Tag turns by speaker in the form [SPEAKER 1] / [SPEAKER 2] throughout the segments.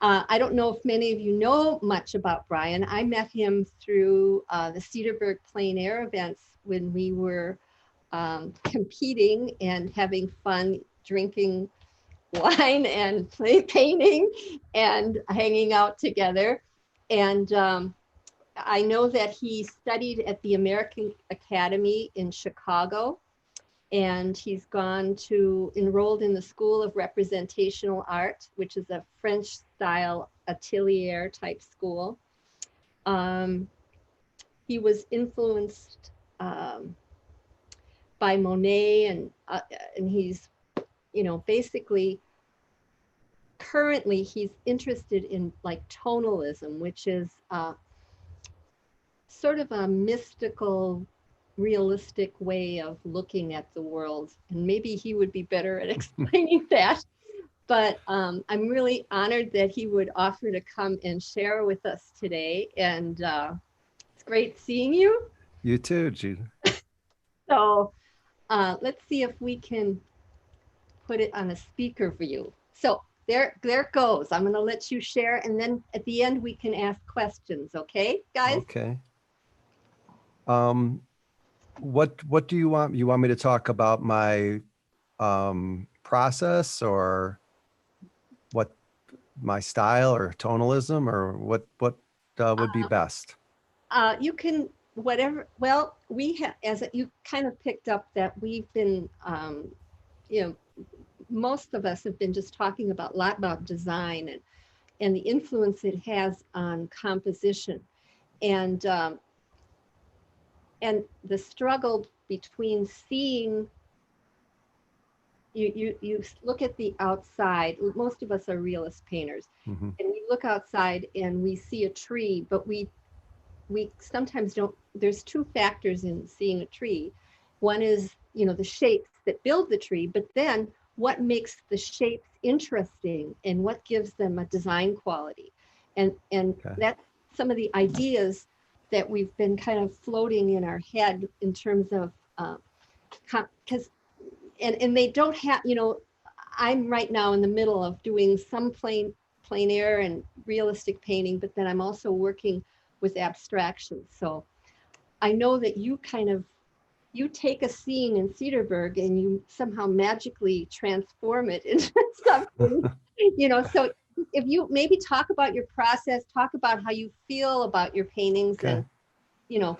[SPEAKER 1] I don't know if many of you know much about Brian. I met him through the Cedarburg Plein Air events when we were competing and having fun, drinking wine and painting and hanging out together. And I know that he studied at the American Academy in Chicago, and he's enrolled in the School of Representational Art, which is a French style atelier type school. He was influenced by Monet, and he's, basically currently he's interested in like tonalism, which is sort of a mystical, realistic way of looking at the world. And maybe he would be better at explaining that. But I'm really honored that he would offer to come and share with us today. And it's great seeing you.
[SPEAKER 2] You too, Judith.
[SPEAKER 1] So let's see if we can put it on a speaker view. So there it goes. I'm going to let you share, and then at the end we can ask questions. Okay, guys?
[SPEAKER 2] Okay. What do you want? You want me to talk about my process, or what, my style, or tonalism, or what would be best?
[SPEAKER 1] You can, whatever. Well, we have, you kind of picked up that we've been, most of us have been just talking a lot about design and the influence it has on composition, and the struggle between seeing. You look at the outside. Most of us are realist painters, and we look outside and we see a tree, but we sometimes don't. There's two factors in seeing a tree. One is, the shapes that build the tree, but then what makes the shapes interesting and what gives them a design quality. And okay. That's some of the ideas that we've been kind of floating in our head in terms of, because, and they don't have, I'm right now in the middle of doing some plein air and realistic painting, but then I'm also working with abstraction. So I know that you take a scene in Cedarburg and you somehow magically transform it into something, so if you maybe talk about your process, talk about how you feel about your paintings, okay. And,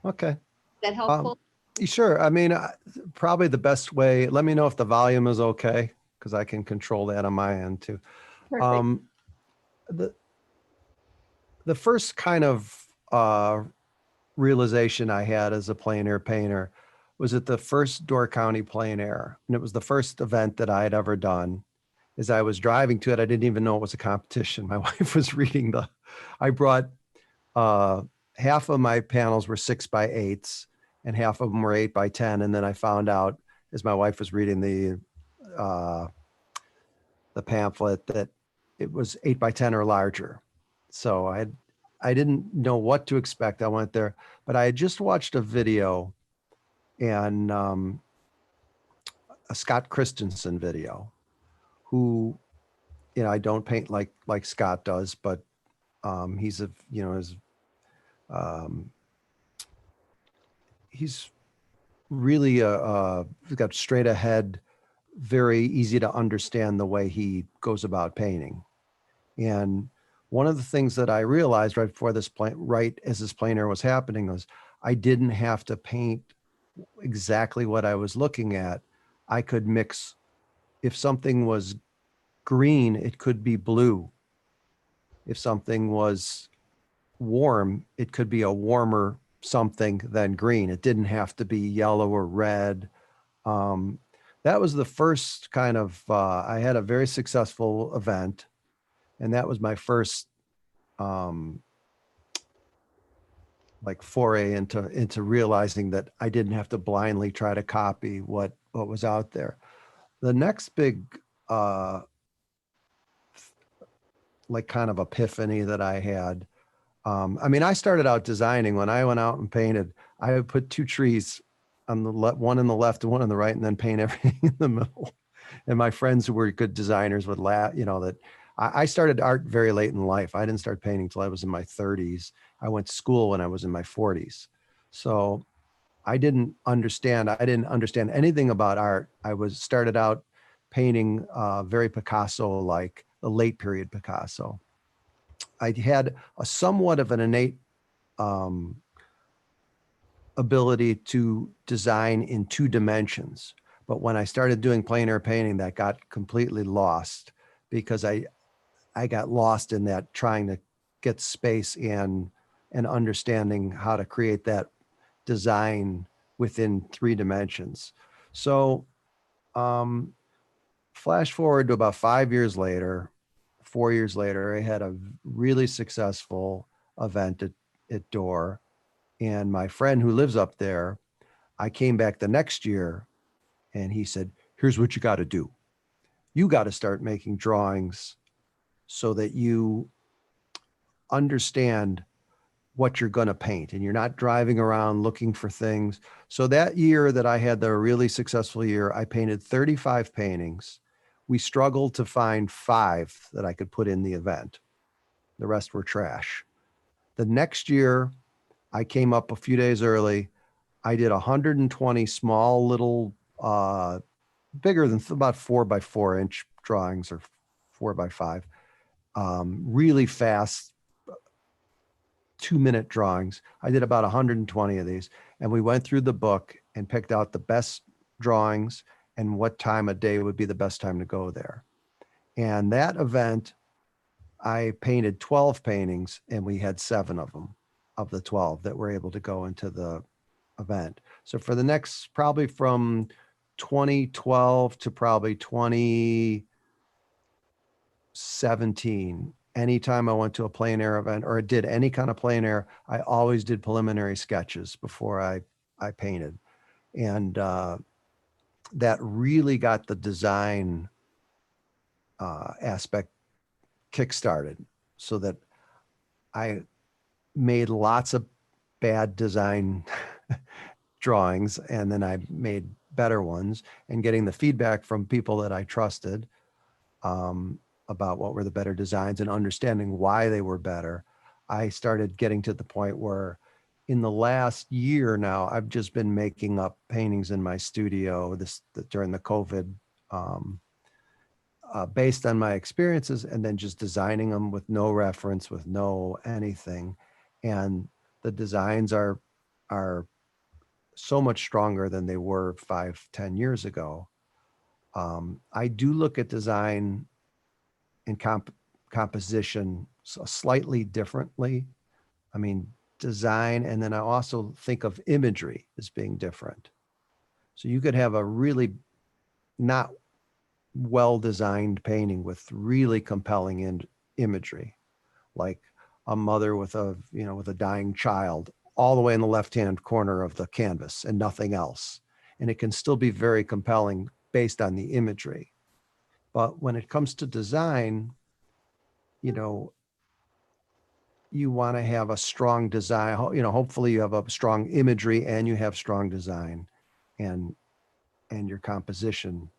[SPEAKER 2] okay.
[SPEAKER 1] Is that helpful?
[SPEAKER 2] Sure. I mean, probably the best way, let me know if the volume is okay, because I can control that on my end too.
[SPEAKER 1] Perfect.
[SPEAKER 2] The first kind of realization I had as a plein air painter was at the first Door County Plein Air. And it was the first event that I had ever done. As I was driving to it, I didn't even know it was a competition. My wife was reading I brought half of my panels were 6x8s and half of them were 8x10. And then I found out as my wife was reading the pamphlet that it was 8x10 or larger. So I didn't know what to expect. I went there, but I had just watched a video, and a Scott Christensen video, who, I don't paint like Scott does, but he's he's really he's got straight ahead, very easy to understand the way he goes about painting. And one of the things that I realized right before right as this plein air was happening, was I didn't have to paint exactly what I was looking at. I could mix, if something was green, it could be blue. If something was warm, it could be a warmer something than green. It didn't have to be yellow or red. That was the first kind of, I had a very successful event, and that was my first foray into realizing that I didn't have to blindly try to copy what was out there. The next big kind of epiphany that I had, I started out designing. When I went out and painted, I would put two trees on the one on the left and one on the right, and then paint everything in the middle. And my friends who were good designers would laugh, that I started art very late in life. I didn't start painting till I was in my 30s. I went to school when I was in my 40s. So I didn't understand anything about art. I started out painting very Picasso-like, the late period Picasso. I had a somewhat of an innate um, ability to design in 2 dimensions. But when I started doing plein air painting, that got completely lost because I got lost in that, trying to get space and understanding how to create that design within 3 dimensions. So um, flash forward to about 5 years later, 4 years later, I had a really successful event at Door. And my friend who lives up there, I came back the next year and he said, here's what you got to do. You got to start making drawings so that you understand what you're going to paint and you're not driving around looking for things. So that year that I had the really successful year, I painted 35 paintings. We struggled to find 5 that I could put in the event. The rest were trash. The next year, I came up a few days early. I did 120 small little, bigger than about 4x4 inch drawings, or 4x5, really fast 2-minute drawings. I did about 120 of these, and we went through the book and picked out the best drawings and what time of day would be the best time to go there. And that event, I painted 12 paintings and we had 7 of them, of the 12 that were able to go into the event. So for the next, probably from 2012 to probably 2017, anytime I went to a plein air event or did any kind of plein air, I always did preliminary sketches before I painted. And that really got the design aspect kickstarted, so that I made lots of bad design drawings, and then I made better ones, and getting the feedback from people that I trusted about what were the better designs and understanding why they were better. I started getting to the point where in the last year now, I've just been making up paintings in my studio during the COVID, based on my experiences, and then just designing them with no reference, with no anything. And the designs are so much stronger than they were 5-10 years ago. I do look at design and composition slightly differently. I mean, design, and then I also think of imagery as being different. So you could have a really not well-designed painting with really compelling imagery, like a mother with a dying child all the way in the left-hand corner of the canvas and nothing else. And it can still be very compelling based on the imagery. But when it comes to design, you want to have a strong design, hopefully you have a strong imagery and you have strong design, and your composition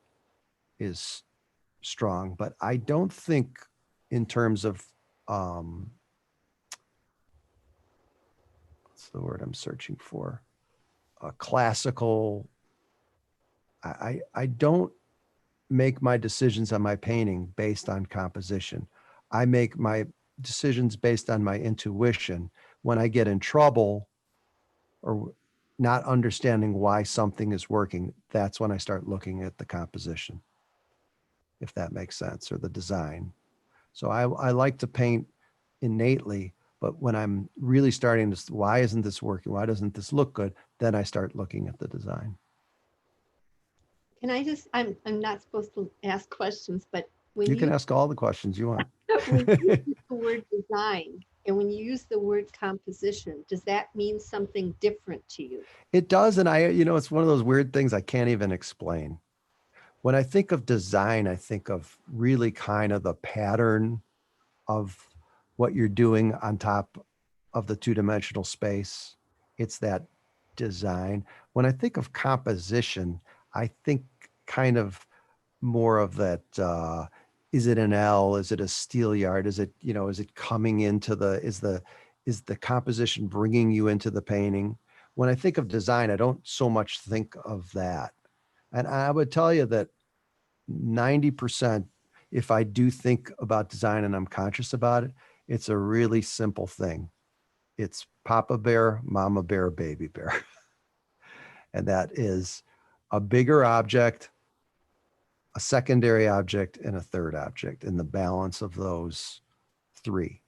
[SPEAKER 2] is strong. But I don't think in terms of, what's the word I'm searching for? Classical. I don't make my decisions on my painting based on composition. I make my decisions based on my intuition. When I get in trouble or not understanding why something is working, that's when I start looking at the composition, if that makes sense, or the design. So I like to paint innately, but when I'm really starting to, why isn't this working? Why doesn't this look good? Then I start looking at the design.
[SPEAKER 1] Can I just, I'm not supposed to ask questions, but when
[SPEAKER 2] You can ask all the questions you want.
[SPEAKER 1] when you use the word design and when you use the word composition, does that mean something different to you?
[SPEAKER 2] It does. And it's one of those weird things I can't even explain. When I think of design, I think of really kind of the pattern of what you're doing on top of the 2-dimensional space. It's that design. When I think of composition, I think kind of more of that is it an L? Is it a steel yard? Is it, is it coming into is the composition bringing you into the painting? When I think of design, I don't so much think of that. And I would tell you that 90%, if I do think about design and I'm conscious about it, it's a really simple thing. It's Papa Bear, Mama Bear, Baby Bear. And that is a bigger object, a secondary object, and a third object, and the balance of those three.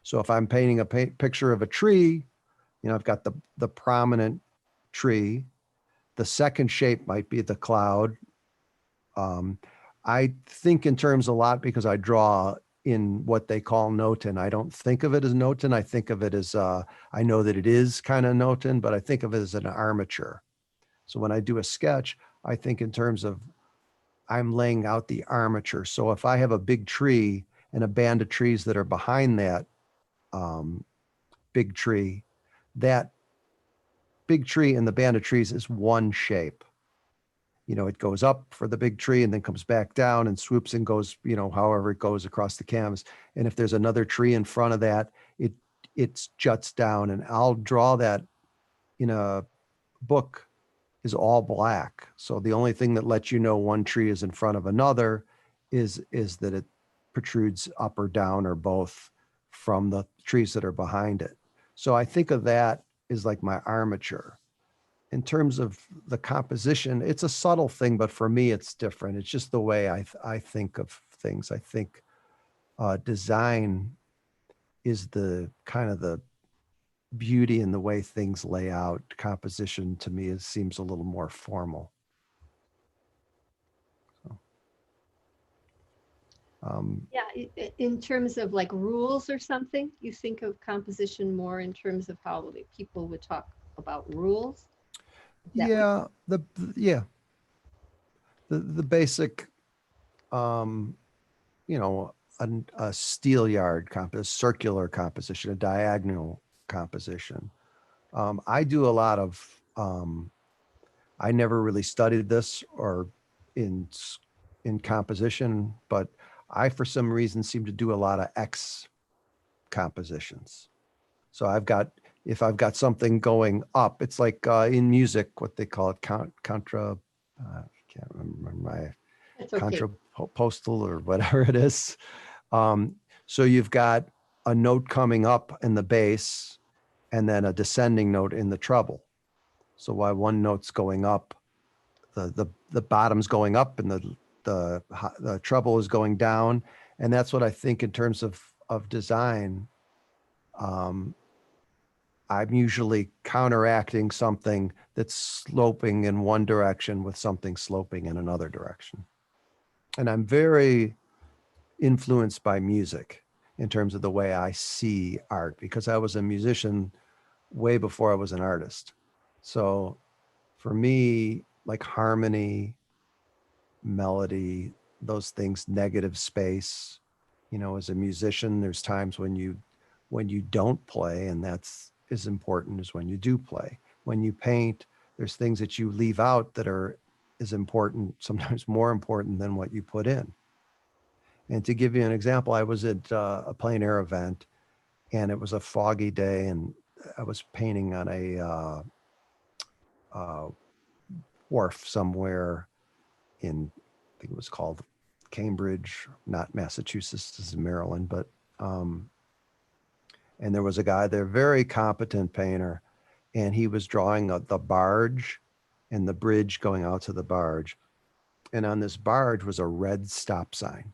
[SPEAKER 2] So if I'm painting a picture of a tree, I've got the prominent tree. The second shape might be the cloud. I think in terms a lot because I draw in what they call Noten. I don't think of it as Noten. I think of it as, I know that it is kind of Noten, but I think of it as an armature. So when I do a sketch, I think in terms of I'm laying out the armature. So if I have a big tree and a band of trees that are behind that big tree, that big tree and the band of trees is one shape. It goes up for the big tree and then comes back down and swoops and goes, however it goes across the canvas. And if there's another tree in front of that, it juts down, and I'll draw that in a book is all black. So the only thing that lets you know one tree is in front of another is that it protrudes up or down or both from the trees that are behind it. So I think of that as like my armature. In terms of the composition, it's a subtle thing, but for me, it's different. It's just the way I think of things. I think design is the kind of the beauty in the way things lay out. Composition to me seems a little more formal. So,
[SPEAKER 1] Yeah, in terms of like rules or something, you think of composition more in terms of how people would talk about rules?
[SPEAKER 2] Yeah, the basic, a steel yard a circular composition, a diagonal composition. I do a lot of, I never really studied this or in composition, but I, for some reason, seem to do a lot of X compositions. So if I've got something going up, it's like in music, what they call it, contra, I can't remember my contrapostal or whatever it is. So you've got a note coming up in the bass and then a descending note in the treble. So while one note's going up, the bottom's going up and the treble is going down. And that's what I think in terms of design. I'm usually counteracting something that's sloping in one direction with something sloping in another direction. And I'm very influenced by music in terms of the way I see art, because I was a musician way before I was an artist. So for me, like harmony, melody, those things, negative space, as a musician, there's times when you don't play, and that's as important as when you do play. When you paint, there's things that you leave out that are as important, sometimes more important than what you put in. And to give you an example, I was at a plein air event, and it was a foggy day, and I was painting on a wharf somewhere in, I think it was called Cambridge, not Massachusetts, this is Maryland, but and there was a guy there, very competent painter, and he was drawing the barge and the bridge going out to the barge. And on this barge was a red stop sign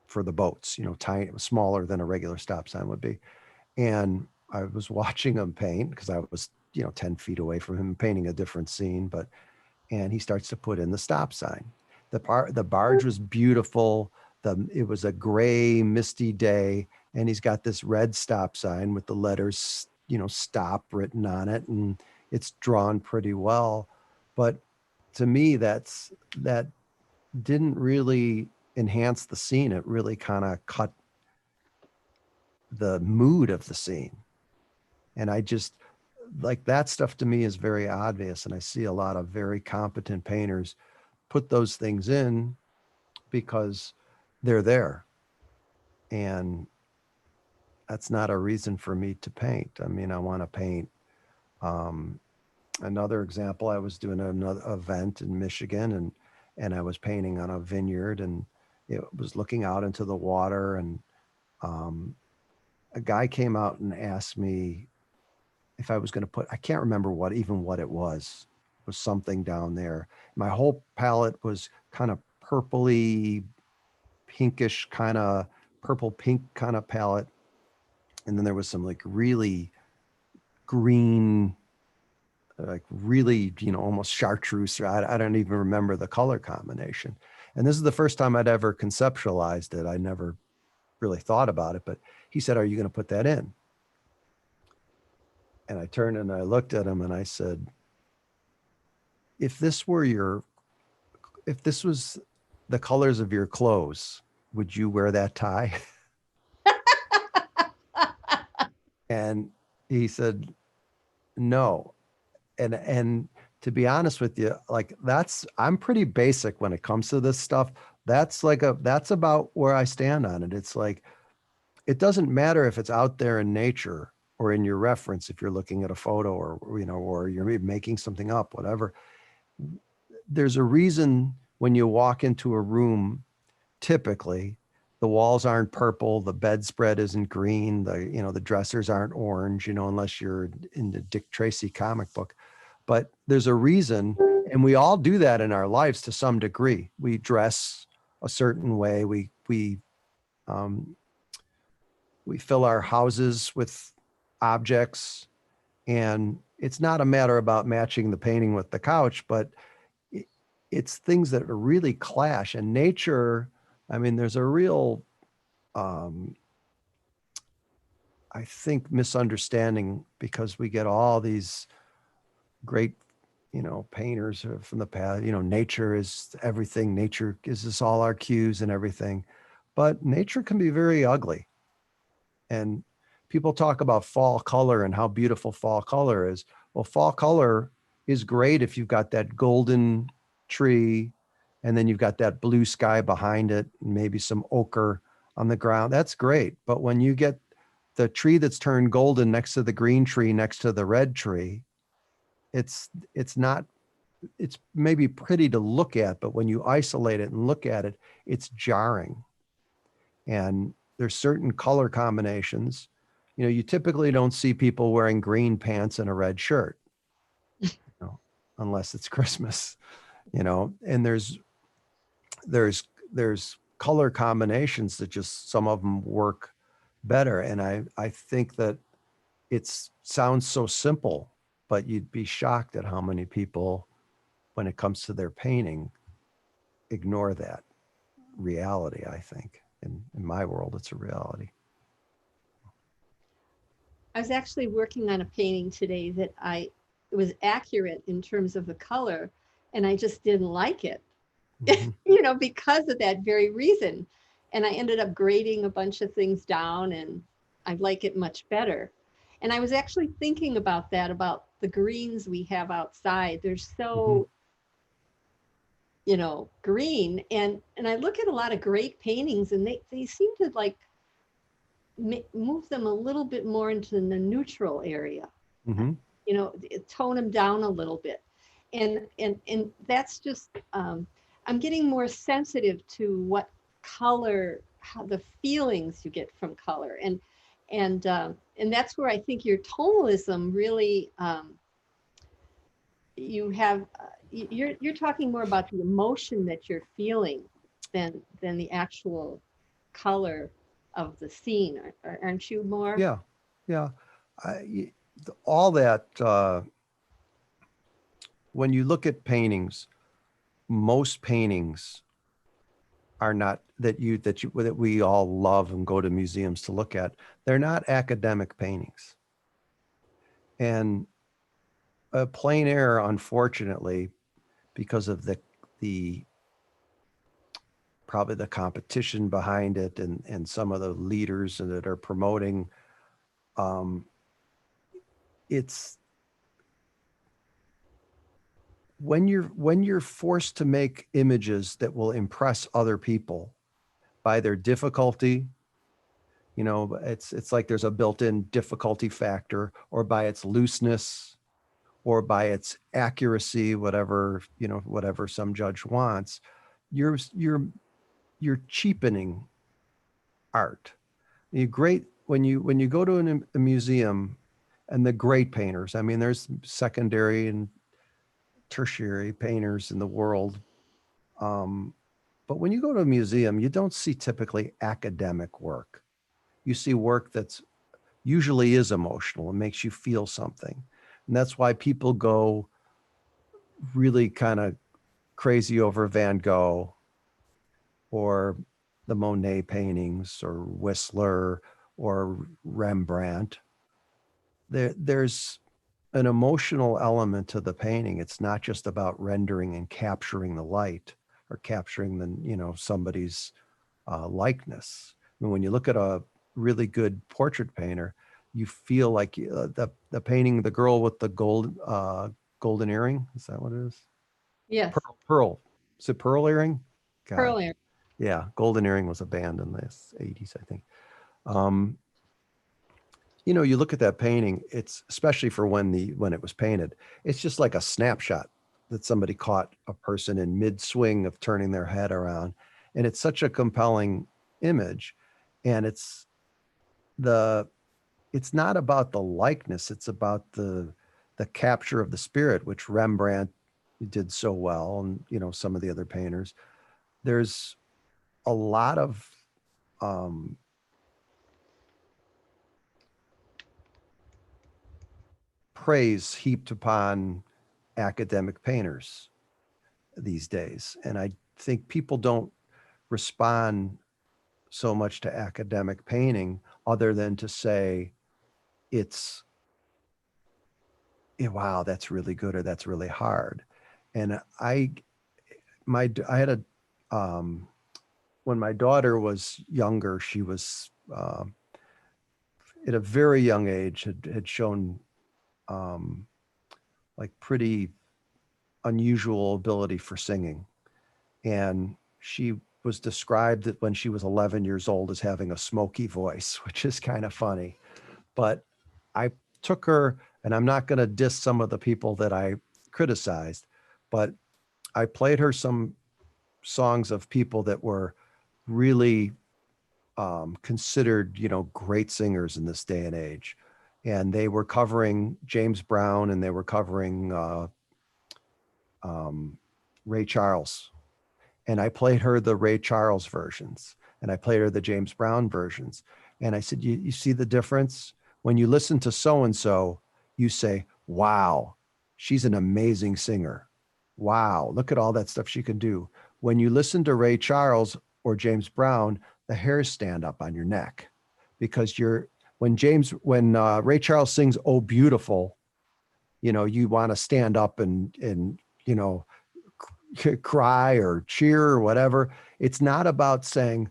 [SPEAKER 2] for the boats, tiny, it was smaller than a regular stop sign would be. And I was watching him paint because I was, 10 feet away from him painting a different scene, and he starts to put in the stop sign. The barge was beautiful. It was a gray, misty day, and he's got this red stop sign with the letters, stop written on it, and it's drawn pretty well. But to me, that didn't really enhance the scene. It really kind of cut the mood of the scene. And I just, like, that stuff to me is very obvious. And I see a lot of very competent painters put those things in, because they're there. And that's not a reason for me to paint. I mean, I want to paint. Another example, I was doing another event in Michigan, and I was painting on a vineyard, and it was looking out into the water, and a guy came out and asked me if I was going to put, I can't remember what it was something down there. My whole palette was kind of purpley, pinkish, kind of purple pink kind of palette. And then there was some like really green, like really, almost chartreuse. I don't even remember the color combination. And this is the first time I'd ever conceptualized it. I never really thought about it, but he said, "Are you going to put that in?" And I turned and I looked at him and I said, if this was the colors of your clothes, would you wear that tie? And he said, no. And to be honest with you, like I'm pretty basic when it comes to this stuff. That's about where I stand on it. It's like, it doesn't matter if it's out there in nature or in your reference, if you're looking at a photo or you're making something up, whatever. There's a reason when you walk into a room, typically the walls aren't purple, the bedspread isn't green, the dressers aren't orange, unless you're in the Dick Tracy comic book. But there's a reason, and we all do that in our lives to some degree. We dress a certain way. We fill our houses with objects, and it's not a matter about matching the painting with the couch, but it's things that really clash. And nature, I mean, there's a real, I think, misunderstanding, because we get all these great, painters from the past, nature is everything. Nature gives us all our cues and everything, but nature can be very ugly. And people talk about fall color and how beautiful fall color is. Well, fall color is great if you've got that golden tree and then you've got that blue sky behind it, and maybe some ochre on the ground. That's great. But when you get the tree that's turned golden next to the green tree, next to the red tree, it's maybe pretty to look at, but when you isolate it and look at it, it's jarring. And there's certain color combinations. You typically don't see people wearing green pants and a red shirt, unless it's Christmas, and there's color combinations that just, some of them work better. And I think that it sounds so simple, but you'd be shocked at how many people, when it comes to their painting, ignore that reality. I think in my world, it's a reality.
[SPEAKER 1] I was actually working on a painting today that it was accurate in terms of the color, and I just didn't like it,
[SPEAKER 2] Mm-hmm.
[SPEAKER 1] because of that very reason. And I ended up grading a bunch of things down, and I like it much better. And I was actually thinking about that, about the greens we have outside. They're so, green. And I look at a lot of great paintings, and they seem to like move them a little bit more into the neutral area,
[SPEAKER 2] Mm-hmm.
[SPEAKER 1] tone them down a little bit. And that's just, I'm getting more sensitive to what color, how the feelings you get from color. And that's where I think your tonalism really, you have, you're talking more about the emotion that you're feeling than the actual color of the scene. Aren't you more?
[SPEAKER 2] Yeah. All that, when you look at paintings, most paintings are not that we all love and go to museums to look at. They're not academic paintings. And a plein air, unfortunately, because of the probably the competition behind it, and some of the leaders that are promoting, it's when you're forced to make images that will impress other people by their difficulty, you know, it's like there's a built-in difficulty factor, or by its looseness, or by its accuracy, whatever, you know, whatever some judge wants, you're cheapening art. You great when you go to a museum, and the great painters, I mean, there's secondary and tertiary painters in the world. But when you go to a museum, you don't see typically academic work. You see work that's usually is emotional and makes you feel something. And that's why people go really kind of crazy over Van Gogh or the Monet paintings or Whistler or Rembrandt. There's an emotional element to the painting. It's not just about rendering and capturing the light or capturing the, you know, somebody's likeness. I mean, when you look at a really good portrait painter, you feel like the painting, the girl with the golden earring. Is that what it is?
[SPEAKER 1] Yes.
[SPEAKER 2] Pearl. Is it Pearl earring? God.
[SPEAKER 1] Pearl earring.
[SPEAKER 2] Yeah, Golden Earring was a band in the 80s, I think. You know, you look at that painting, it's especially for when it was painted, it's just like a snapshot that somebody caught a person in mid-swing of turning their head around. And it's such a compelling image. And it's not about the likeness, it's about the capture of the spirit, which Rembrandt did so well, and, you know, some of the other painters. There's a lot of praise heaped upon academic painters these days. And I think people don't respond so much to academic painting other than to say it's, wow, that's really good, or that's really hard. And I had a, when my daughter was younger, she was at a very young age had shown like pretty unusual ability for singing. And she was described that when she was 11 years old as having a smoky voice, which is kind of funny. But I took her, and I'm not going to diss some of the people that I criticized, but I played her some songs of people that were really considered, you know, great singers in this day and age. And they were covering James Brown, and they were covering Ray Charles. And I played her the Ray Charles versions, and I played her the James Brown versions. And I said, you see the difference? When you listen to so-and-so, you say, wow, she's an amazing singer. Wow, look at all that stuff she can do. When you listen to Ray Charles or James Brown, the hairs stand up on your neck, because when Ray Charles sings "Oh Beautiful," you know, you want to stand up and you know, cry or cheer or whatever. It's not about saying,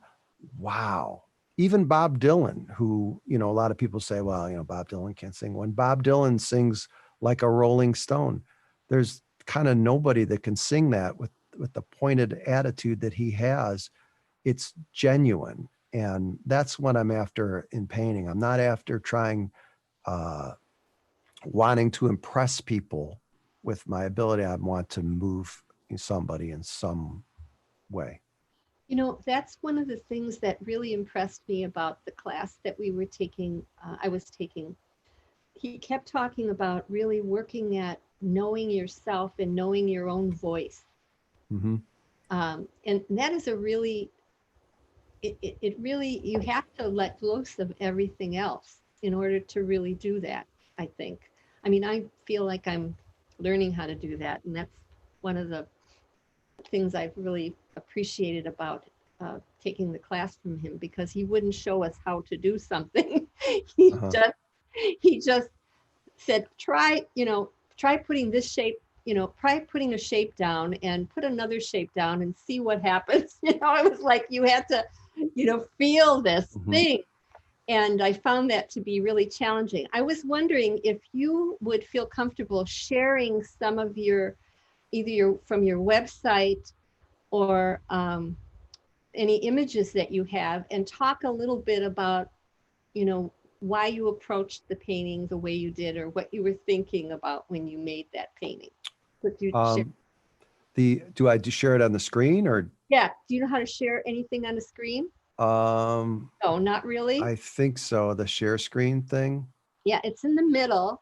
[SPEAKER 2] wow. Even Bob Dylan, who, you know, a lot of people say, well, you know, Bob Dylan can't sing. When Bob Dylan sings like a Rolling Stone, there's kind of nobody that can sing that with the pointed attitude that he has. It's genuine. And that's what I'm after in painting. I'm not after wanting to impress people with my ability. I want to move somebody in some way.
[SPEAKER 1] You know, that's one of the things that really impressed me about the class that we were taking, I was taking. He kept talking about really working at knowing yourself and knowing your own voice.
[SPEAKER 2] Mm-hmm.
[SPEAKER 1] And that is a really, it really, you have to let loose of everything else in order to really do that, I think. I mean, I feel like I'm learning how to do that. And that's one of the things I've really appreciated about taking the class from him, because he wouldn't show us how to do something. He just said, try putting this shape, try putting a shape down and put another shape down and see what happens. It was like you had to, feel this thing. And I found that to be really challenging. I was wondering if you would feel comfortable sharing some of your either from your website or any images that you have, and talk a little bit about, why you approached the painting the way you did, or what you were thinking about when you made that painting. Could you share?
[SPEAKER 2] Do I share it on the screen or?
[SPEAKER 1] Yeah. Do you know how to share anything on the screen?
[SPEAKER 2] No,
[SPEAKER 1] not really.
[SPEAKER 2] I think so. The share screen thing.
[SPEAKER 1] Yeah, it's in the middle,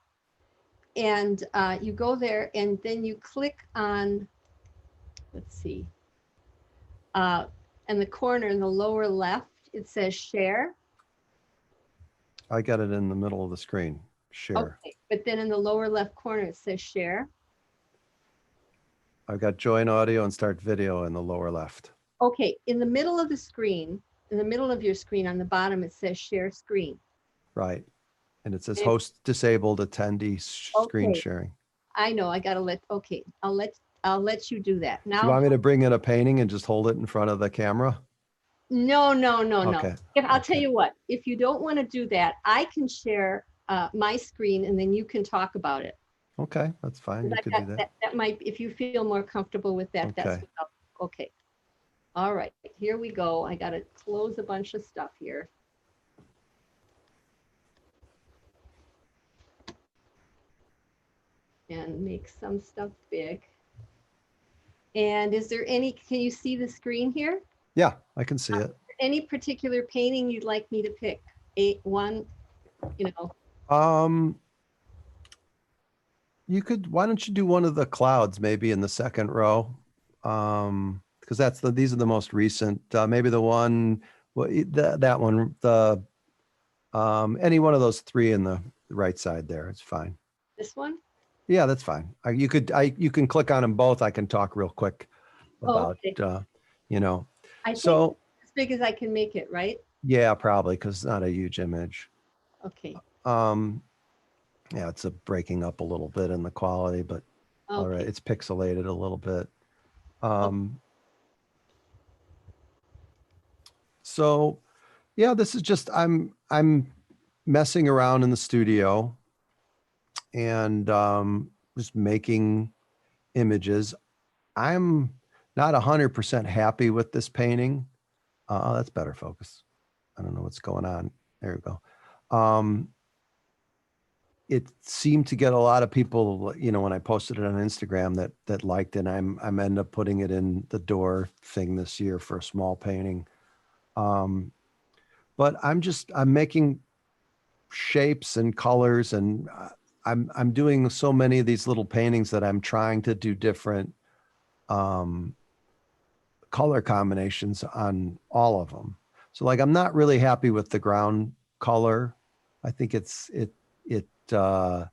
[SPEAKER 1] and you go there, and then you click on, let's see, in the corner in the lower left, it says share.
[SPEAKER 2] I got it in the middle of the screen. Share.
[SPEAKER 1] Okay, but then in the lower left corner, it says share.
[SPEAKER 2] I've got join audio and start video in the lower left.
[SPEAKER 1] Okay, in the middle of the screen, in the middle of your screen on the bottom, it says share screen.
[SPEAKER 2] Right. And it says host disabled attendee screen sharing.
[SPEAKER 1] I know, I gotta okay, I'll let you do that. Now,
[SPEAKER 2] do you want me to bring in a painting and just hold it in front of the camera?
[SPEAKER 1] No.
[SPEAKER 2] Okay.
[SPEAKER 1] I'll tell you what, if you don't want to do that, I can share my screen, and then you can talk about it.
[SPEAKER 2] Okay, that's fine. You could do that.
[SPEAKER 1] That might, if you feel more comfortable with that,
[SPEAKER 2] Okay.
[SPEAKER 1] that's okay. All right, here we go. I got to close a bunch of stuff here. And make some stuff big. And is there can you see the screen here?
[SPEAKER 2] Yeah, I can see it.
[SPEAKER 1] Any particular painting you'd like me to pick? One.
[SPEAKER 2] You could, why don't you do one of the clouds maybe in the second row? Because these are the most recent. Maybe the one, that one, any one of those three in the right side there. It's fine.
[SPEAKER 1] This one?
[SPEAKER 2] Yeah, that's fine. You can click on them both. I can talk real quick about,
[SPEAKER 1] okay. I think as big as I can make it, right?
[SPEAKER 2] Yeah, probably, because it's not a huge image.
[SPEAKER 1] Okay.
[SPEAKER 2] Yeah, it's breaking up a little bit in the quality, but
[SPEAKER 1] okay.
[SPEAKER 2] All right, it's pixelated a little bit. So yeah, this is just, I'm messing around in the studio and just making images. I'm not 100% happy with this painting. Oh, that's better focus. I don't know what's going on. There we go. It seemed to get a lot of people, when I posted it on Instagram that liked it. I'm end up putting it in the door thing this year for a small painting. But I'm making shapes and colors, and I'm doing so many of these little paintings that I'm trying to do different color combinations on all of them. So like, I'm not really happy with the ground color. I think a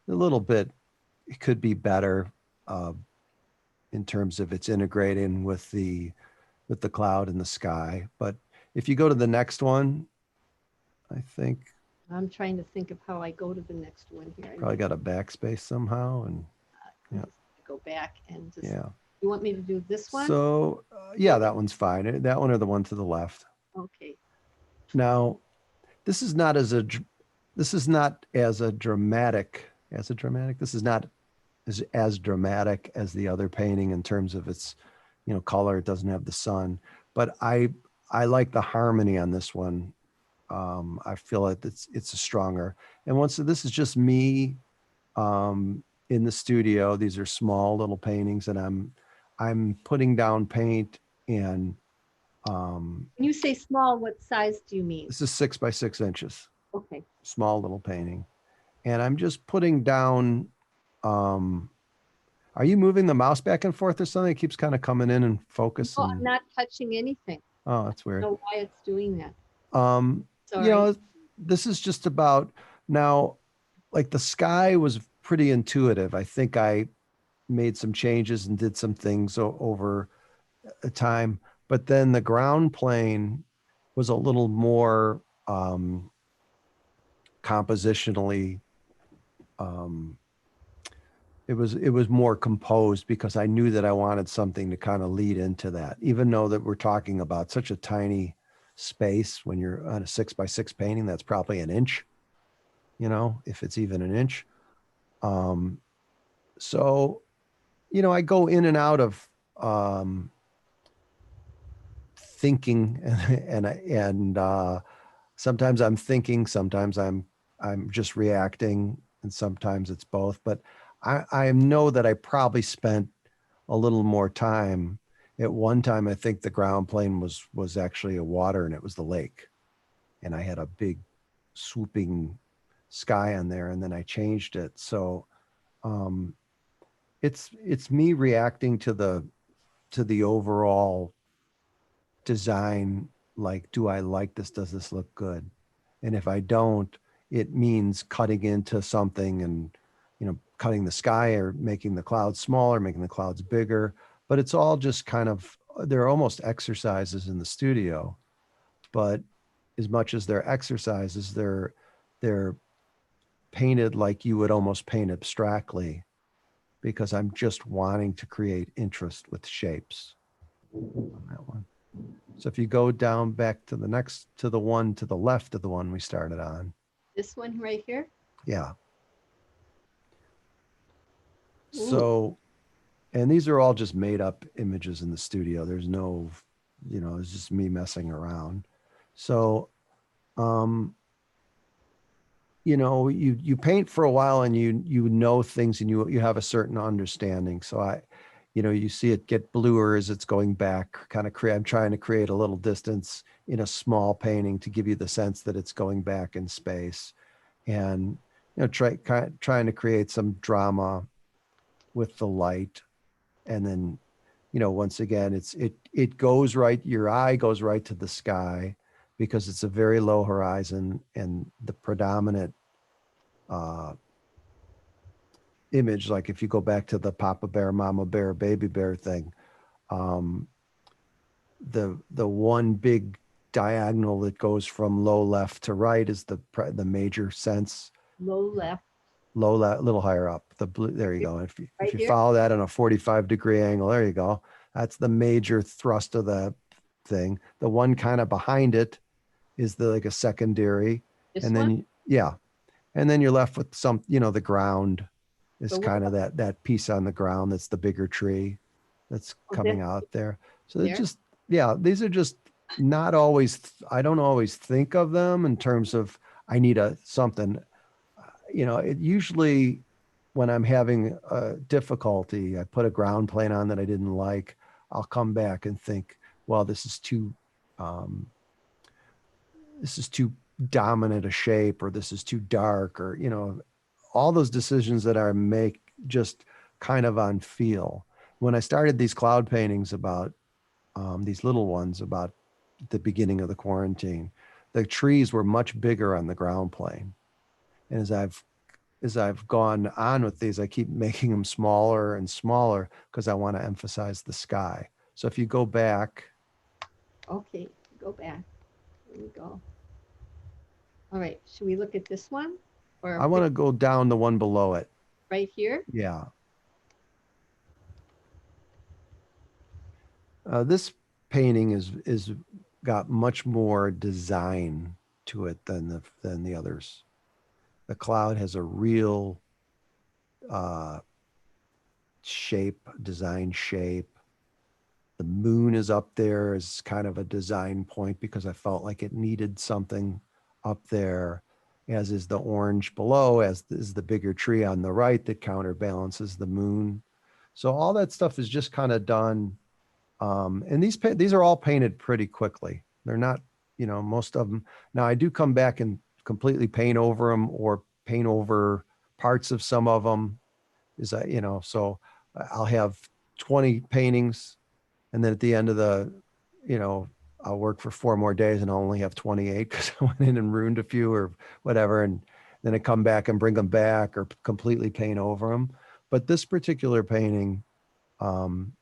[SPEAKER 2] little bit, it could be better in terms of its integrating with the cloud and the sky. But if you go to the next one, I think
[SPEAKER 1] I'm trying to think of how I go to the next one here.
[SPEAKER 2] Probably got a backspace somehow, and yeah.
[SPEAKER 1] Go back and just.
[SPEAKER 2] Yeah.
[SPEAKER 1] You want me to do this one?
[SPEAKER 2] So yeah, that one's fine. That one or the one to the left.
[SPEAKER 1] Okay.
[SPEAKER 2] Now, this is not as dramatic. This is not as dramatic as the other painting in terms of its, color. It doesn't have the sun, but I like the harmony on this one. I feel like it's a stronger. And this is just me in the studio. These are small little paintings, and I'm putting down paint. And
[SPEAKER 1] when you say small, what size do you mean?
[SPEAKER 2] This is 6 by 6 inches.
[SPEAKER 1] Okay.
[SPEAKER 2] Small little painting. And I'm just putting down, are you moving the mouse back and forth or something? It keeps kind of coming in and focus.
[SPEAKER 1] No, I'm not touching anything.
[SPEAKER 2] Oh, that's weird.
[SPEAKER 1] I don't know why it's doing that.
[SPEAKER 2] Sorry. This is just about now, like the sky was pretty intuitive. I think I made some changes and did some things over a time, but then the ground plane was a little more compositionally, it was more composed, because I knew that I wanted something to kind of lead into that, even though that we're talking about such a tiny space. When you're on a 6 by 6 painting, that's probably an inch, if it's even an inch. So you know, I go in and out of thinking and sometimes I'm thinking, sometimes I'm just reacting, and sometimes it's both. But I know that I probably spent a little more time. At one time, I think the ground plane was actually a water, and it was the lake, and I had a big swooping sky on there, and then I changed it. So um, it's me reacting to the overall design. Like, do I like this? Does this look good? And if I don't, it means cutting into something and, you know, cutting the sky or making the clouds smaller, making the clouds bigger. But it's all just kind of, they're almost exercises in the studio. But as much as they're exercises, they're painted like you would almost paint abstractly, because I'm just wanting to create interest with shapes on that one. So if you go down back to the next, to the one to the left of the one we started on.
[SPEAKER 1] This one right here?
[SPEAKER 2] Yeah.
[SPEAKER 1] Ooh.
[SPEAKER 2] So, and these are all just made up images in the studio. There's no, you know, it's just me messing around. So, you know, you paint for a while and you know things and you have a certain understanding. So you know, you see it get bluer as it's going back, kind of I'm trying to create a little distance in a small painting to give you the sense that it's going back in space, and, you know, trying to create some drama with the light. And then, you know, once again, it goes right, your eye goes right to the sky because it's a very low horizon, and the predominant uh, image, like if you go back to the Papa Bear, Mama Bear, Baby Bear thing, um, the one big diagonal that goes from low left to right is the major sense.
[SPEAKER 1] Low left.
[SPEAKER 2] Low left, little higher up. The blue, there you go. If
[SPEAKER 1] Right
[SPEAKER 2] you
[SPEAKER 1] here?
[SPEAKER 2] follow that on a 45-degree angle, there you go. That's the major thrust of the thing. The one kind of behind it is the like a secondary,
[SPEAKER 1] This
[SPEAKER 2] and
[SPEAKER 1] one?
[SPEAKER 2] then yeah, and then you're left with some, you know, the ground is
[SPEAKER 1] So what
[SPEAKER 2] kind of
[SPEAKER 1] about
[SPEAKER 2] that piece on the ground that's the bigger tree that's coming
[SPEAKER 1] this
[SPEAKER 2] out there. So it's
[SPEAKER 1] there?
[SPEAKER 2] just, yeah, these are just not always, I don't always think of them in terms of I need a something, you know, it usually when I'm having a difficulty, I put a ground plane on that I didn't like, I'll come back and think, well, um, this is too dominant a shape, or this is too dark, or, you know, all those decisions that I make just kind of on feel. When I started these cloud paintings about these little ones about the beginning of the quarantine, the trees were much bigger on the ground plane. And as I've gone on with these, I keep making them smaller and smaller because I want to emphasize the sky. So if you go back,
[SPEAKER 1] Okay, go back. Here we go. All right, should we look at this one?
[SPEAKER 2] I
[SPEAKER 1] Or
[SPEAKER 2] want to go down the one below it.
[SPEAKER 1] right here?
[SPEAKER 2] Yeah. This painting is got much more design to it than the others. The cloud has a real uh, design shape. The moon is up there as kind of a design point because I felt like it needed something up there, as is the orange below, as is the bigger tree on the right that counterbalances the moon. So all that stuff is just kind of done. And these are all painted pretty quickly. They're not, you know, most of them. Now I do come back and completely paint over them or paint over parts of some of them. Is that, you know, so I'll have 20 paintings, and then at the end of the, you know, I'll work for 4 more days and I'll only have 28 because I went in and ruined a few or whatever. And then I come back and bring them back or completely paint over them. But this particular painting, um,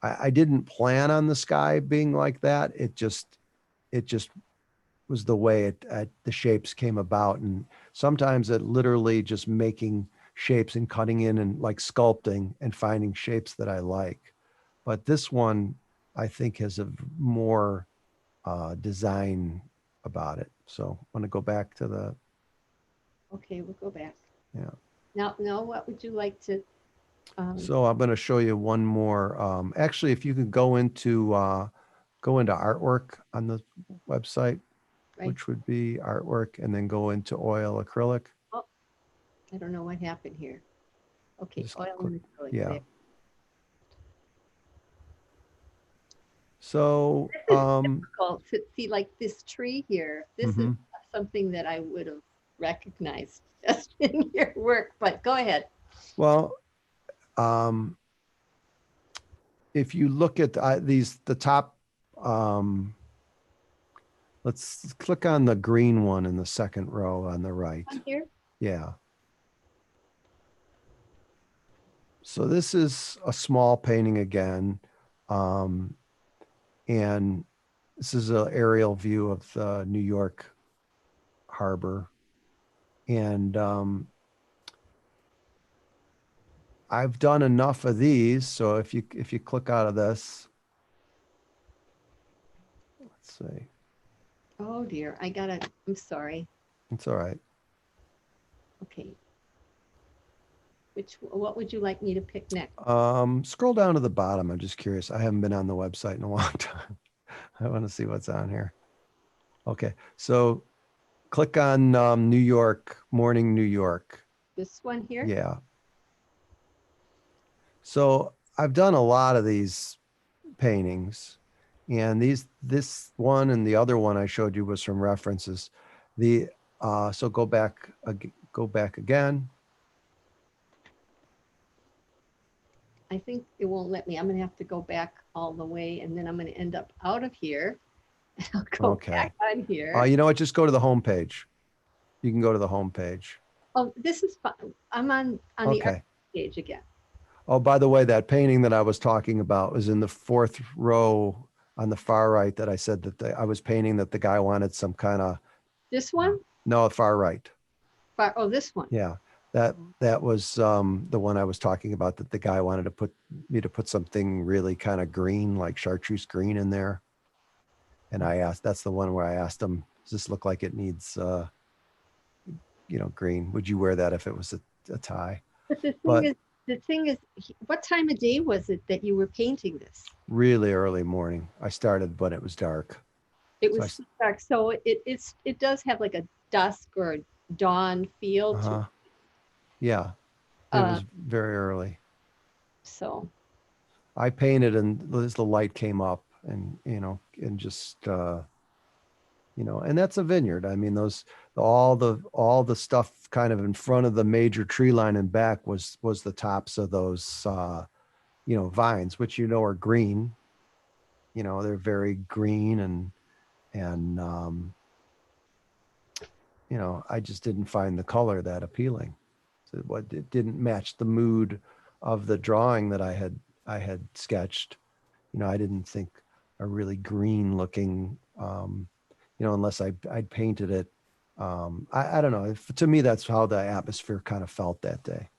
[SPEAKER 2] I didn't plan on the sky being like that. It just was the way the shapes came about. And sometimes it literally just making shapes and cutting in and like sculpting and finding shapes that I like. But this one, I think, has a more design about it. So I want to go back to
[SPEAKER 1] Okay, we'll go back.
[SPEAKER 2] yeah.
[SPEAKER 1] Now, what would you like to
[SPEAKER 2] So I'm going to show you one more. Actually, if you could go into artwork on the website,
[SPEAKER 1] right.
[SPEAKER 2] which would be artwork, and then go into oil acrylic.
[SPEAKER 1] Oh, I don't know what happened here. Okay,
[SPEAKER 2] Just
[SPEAKER 1] oil
[SPEAKER 2] click.
[SPEAKER 1] and acrylic.
[SPEAKER 2] Yeah.
[SPEAKER 1] There.
[SPEAKER 2] So,
[SPEAKER 1] This is difficult to see, like this tree here. This is
[SPEAKER 2] mhm.
[SPEAKER 1] something that I would have recognized just in your work, but go ahead.
[SPEAKER 2] Well, um, if you look at the top, um, let's click on the green one in the second row on the right.
[SPEAKER 1] On here?
[SPEAKER 2] Yeah. So this is a small painting again. And this is an aerial view of the New York harbor. And I've done enough of these. So if you click out of this, let's see.
[SPEAKER 1] Oh dear, I'm sorry.
[SPEAKER 2] It's all right.
[SPEAKER 1] Okay. What would you like me to pick next?
[SPEAKER 2] Scroll down to the bottom. I'm just curious. I haven't been on the website in a long time. I want to see what's on here. Okay. So click on New York, Morning New York.
[SPEAKER 1] This one here?
[SPEAKER 2] Yeah. So I've done a lot of these paintings, and this one and the other one I showed you was from references. So go back again.
[SPEAKER 1] I think it won't let me. I'm going to have to go back all the way, and then I'm going to end up out of here. I'll go back on here.
[SPEAKER 2] You know what? Just go to the home page. You can go to the home page.
[SPEAKER 1] Oh, this is fun. I'm on the art page again.
[SPEAKER 2] Oh, by the way, that painting that I was talking about was in the fourth row on the far right that I said that I was painting that the guy wanted some kind of.
[SPEAKER 1] This one?
[SPEAKER 2] No, far right.
[SPEAKER 1] This one.
[SPEAKER 2] Yeah. That was the one I was talking about, that the guy wanted to put something really kind of green, like chartreuse green in there. And that's the one where I asked him, does this look like it needs, green? Would you wear that if it was a tie?
[SPEAKER 1] But the thing is, what time of day was it that you were painting this?
[SPEAKER 2] Really early morning. I started when it was dark.
[SPEAKER 1] It was dark. So it does have like a dusk or a dawn feel to it.
[SPEAKER 2] Yeah, it was very early.
[SPEAKER 3] So
[SPEAKER 2] I painted, and as the light came up, and and just and that's a vineyard. I mean, all the stuff kind of in front of the major tree line and back was the tops of those vines, which are green. They're very green, and I just didn't find the color that appealing. So it didn't match the mood of the drawing that I had sketched. I didn't think a really green looking, unless I'd painted it. I don't know. To me, that's how the atmosphere kind of felt that day.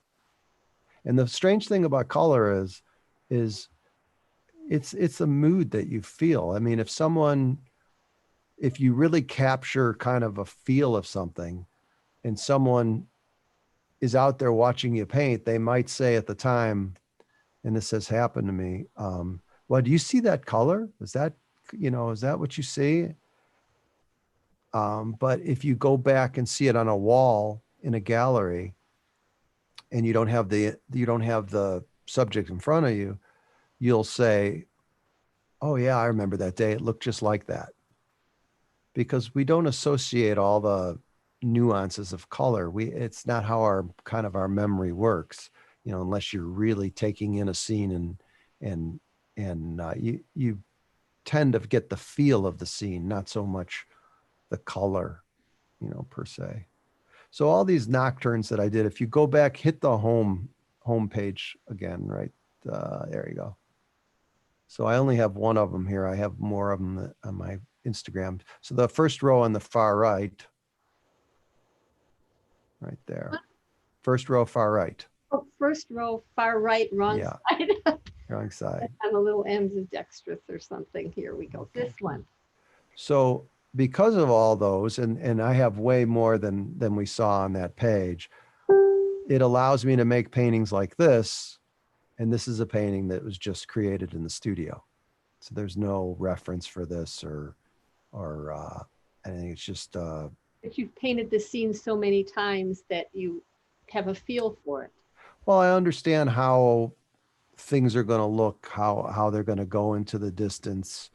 [SPEAKER 2] And the strange thing about color is it's a mood that you feel. I mean, if you really capture kind of a feel of something, and someone is out there watching you paint, they might say at the time, and this has happened to me, well, do you see that color? Is that what you see? But if you go back and see it on a wall in a gallery, and you don't have the subject in front of you, you'll say, oh yeah, I remember that day. It looked just like that. Because we don't associate all the nuances of color. It's not how our memory works, unless you're really taking in a scene and you tend to get the feel of the scene, not so much the color, per se. So all these nocturnes that I did, if you go back, hit the home page again, right? There you go. So I only have one of them here. I have more of them on my Instagram. So the first row on the far right there. First row, far right.
[SPEAKER 1] Oh, first row, far right, wrong side.
[SPEAKER 2] Wrong side.
[SPEAKER 1] I'm a little ambidextrous or something. Here we go. Okay. This one.
[SPEAKER 2] So because of all those, and I have way more than we saw on that page, it allows me to make paintings like this And this is a painting that was just created in the studio. So there's no reference for this or anything. It's just,
[SPEAKER 1] But you've painted the scene so many times that you have a feel for it.
[SPEAKER 2] well, I understand how things are going to look, how they're going to go into the distance,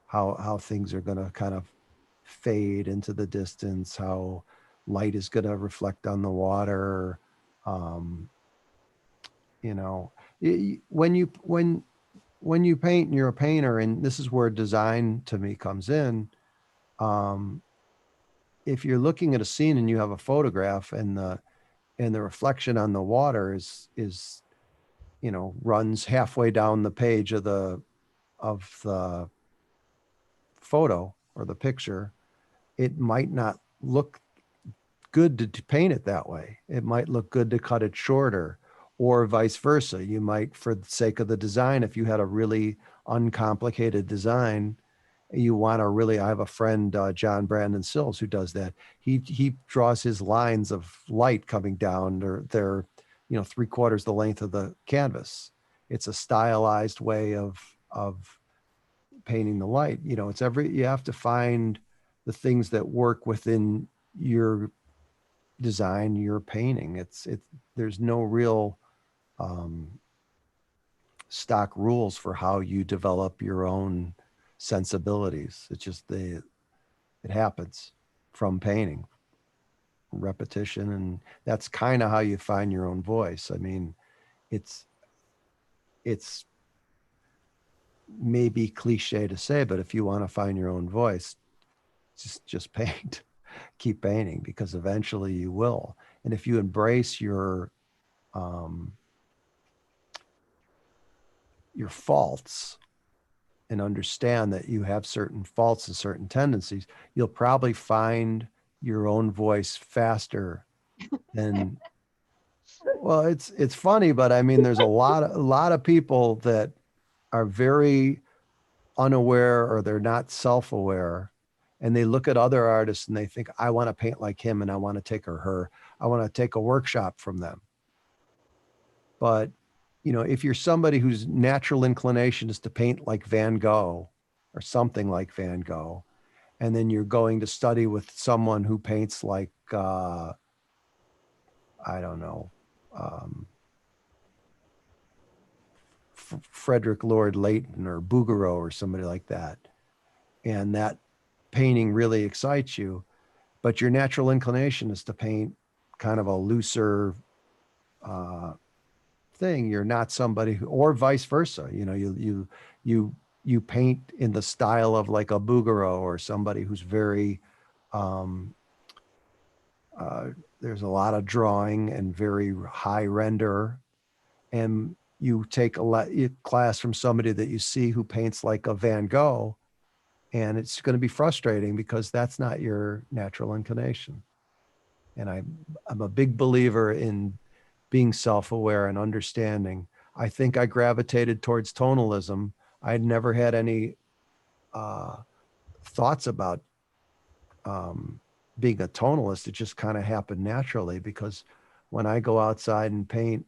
[SPEAKER 2] how things are going to kind of fade into the distance, how light is going to reflect on the water. Um, you know, when you paint and you're a painter, and this is where design to me comes in. Um, if you're looking at a scene and you have a photograph and the reflection on the water is runs halfway down the page of the photo or the picture, it might not look good to paint it that way. It might look good to cut it shorter, or vice versa. You might, for the sake of the design, if you had a really uncomplicated design, you want to really, I have a friend, John Brandon Sills, who does that. He draws his lines of light coming down, or they're, 3/4 the length of the canvas. It's a stylized way of painting the light. You have to find the things that work within your design, your painting. There's no real stock rules for how you develop your own sensibilities. It's just it happens from painting, repetition, and that's kind of how you find your own voice. I mean, it's maybe cliche to say, but if you want to find your own voice, just paint. Keep painting, because eventually you will. And if you embrace your faults and understand that you have certain faults and certain tendencies, you'll probably find your own voice faster than well, it's funny, but I mean, there's a lot of people that are very unaware, or they're not self-aware, and they look at other artists and they think, I want to paint like him, and I want to take I want to take a workshop from them. But if you're somebody whose natural inclination is to paint like Van Gogh or something like Van Gogh, and then you're going to study with someone who paints like I don't know, Frederick Lord Leighton or Bouguereau or somebody like that, and that painting really excites you, but your natural inclination is to paint kind of a looser thing. You're not somebody who, or vice versa. You paint in the style of like a Bouguereau or somebody who's very there's a lot of drawing and very high render, and you take a class from somebody that you see who paints like a Van Gogh, and it's going to be frustrating because that's not your natural inclination. And I'm a big believer in being self-aware and understanding. I think I gravitated towards tonalism. I'd never had any thoughts about being a tonalist. It just kind of happened naturally, because when I go outside and paint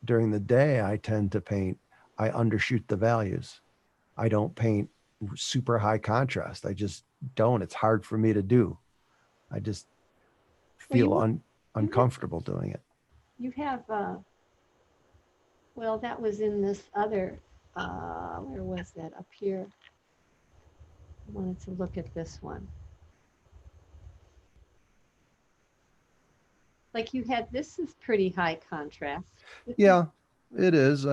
[SPEAKER 2] during the day, I undershoot the values. I don't paint super high contrast. I just don't. It's hard for me to do. I just feel uncomfortable doing it.
[SPEAKER 1] You have, well, that was in this other, where was that? Up here. I wanted to look at this one. Like you had, this is pretty high contrast.
[SPEAKER 2] Yeah, it is.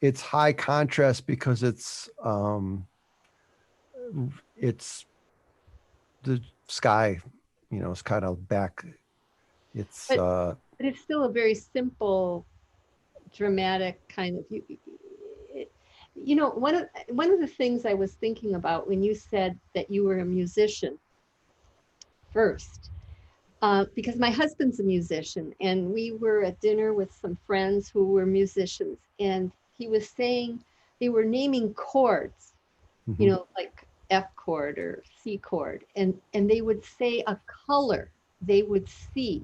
[SPEAKER 2] It's high contrast because it's the sky, it's kind of back.
[SPEAKER 1] But it's still a very simple, dramatic kind of, one of the things I was thinking about when you said that you were a musician first, because my husband's a musician, and we were at dinner with some friends who were musicians, and he was saying they were naming chords, like F chord or C chord, and they would say a color they would see.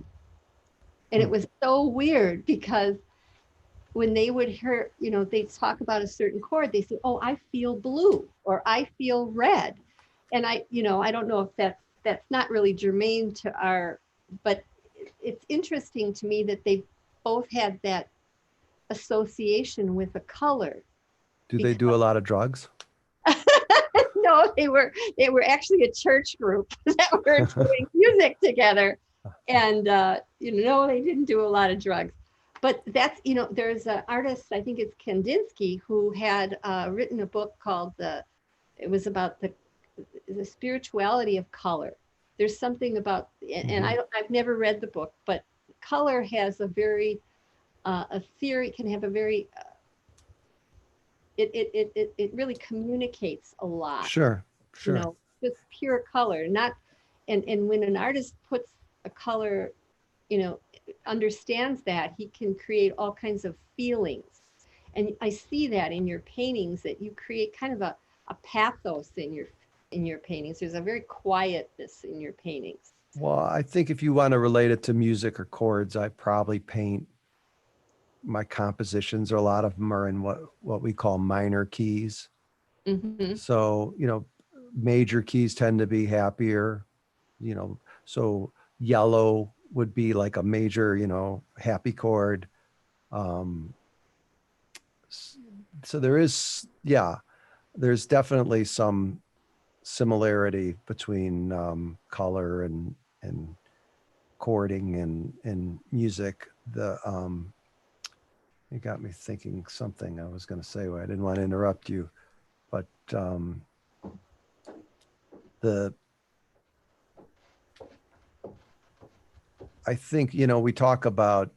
[SPEAKER 1] And it was so weird because when they would hear, they'd talk about a certain chord, they say, oh, I feel blue or I feel red. And I don't know if that's not really germane to but it's interesting to me that they both had that association with a color.
[SPEAKER 2] Do they do a lot of drugs?
[SPEAKER 1] No, they were actually a church group that were doing music together. And, no, they didn't do a lot of drugs. But that's, there's an artist, I think it's Kandinsky, who had written a book called it was about the spirituality of color. There's something about, and I've never read the book, but color has a theory, can have a very, it really communicates a lot.
[SPEAKER 2] Sure.
[SPEAKER 1] Just pure color, and when an artist puts a color, understands that, he can create all kinds of feelings. And I see that in your paintings, that you create kind of a pathos in your paintings. There's a very quietness in your paintings.
[SPEAKER 2] Well, I think if you want to relate it to music or chords, I probably paint my compositions, or a lot of them are in what we call minor keys.
[SPEAKER 1] Mm-hmm.
[SPEAKER 2] So, major keys tend to be happier, so yellow would be like a major, happy chord. So there's definitely some similarity between color and chording and music. You got me thinking something I was going to say. I didn't want to interrupt you, but I think, we talk about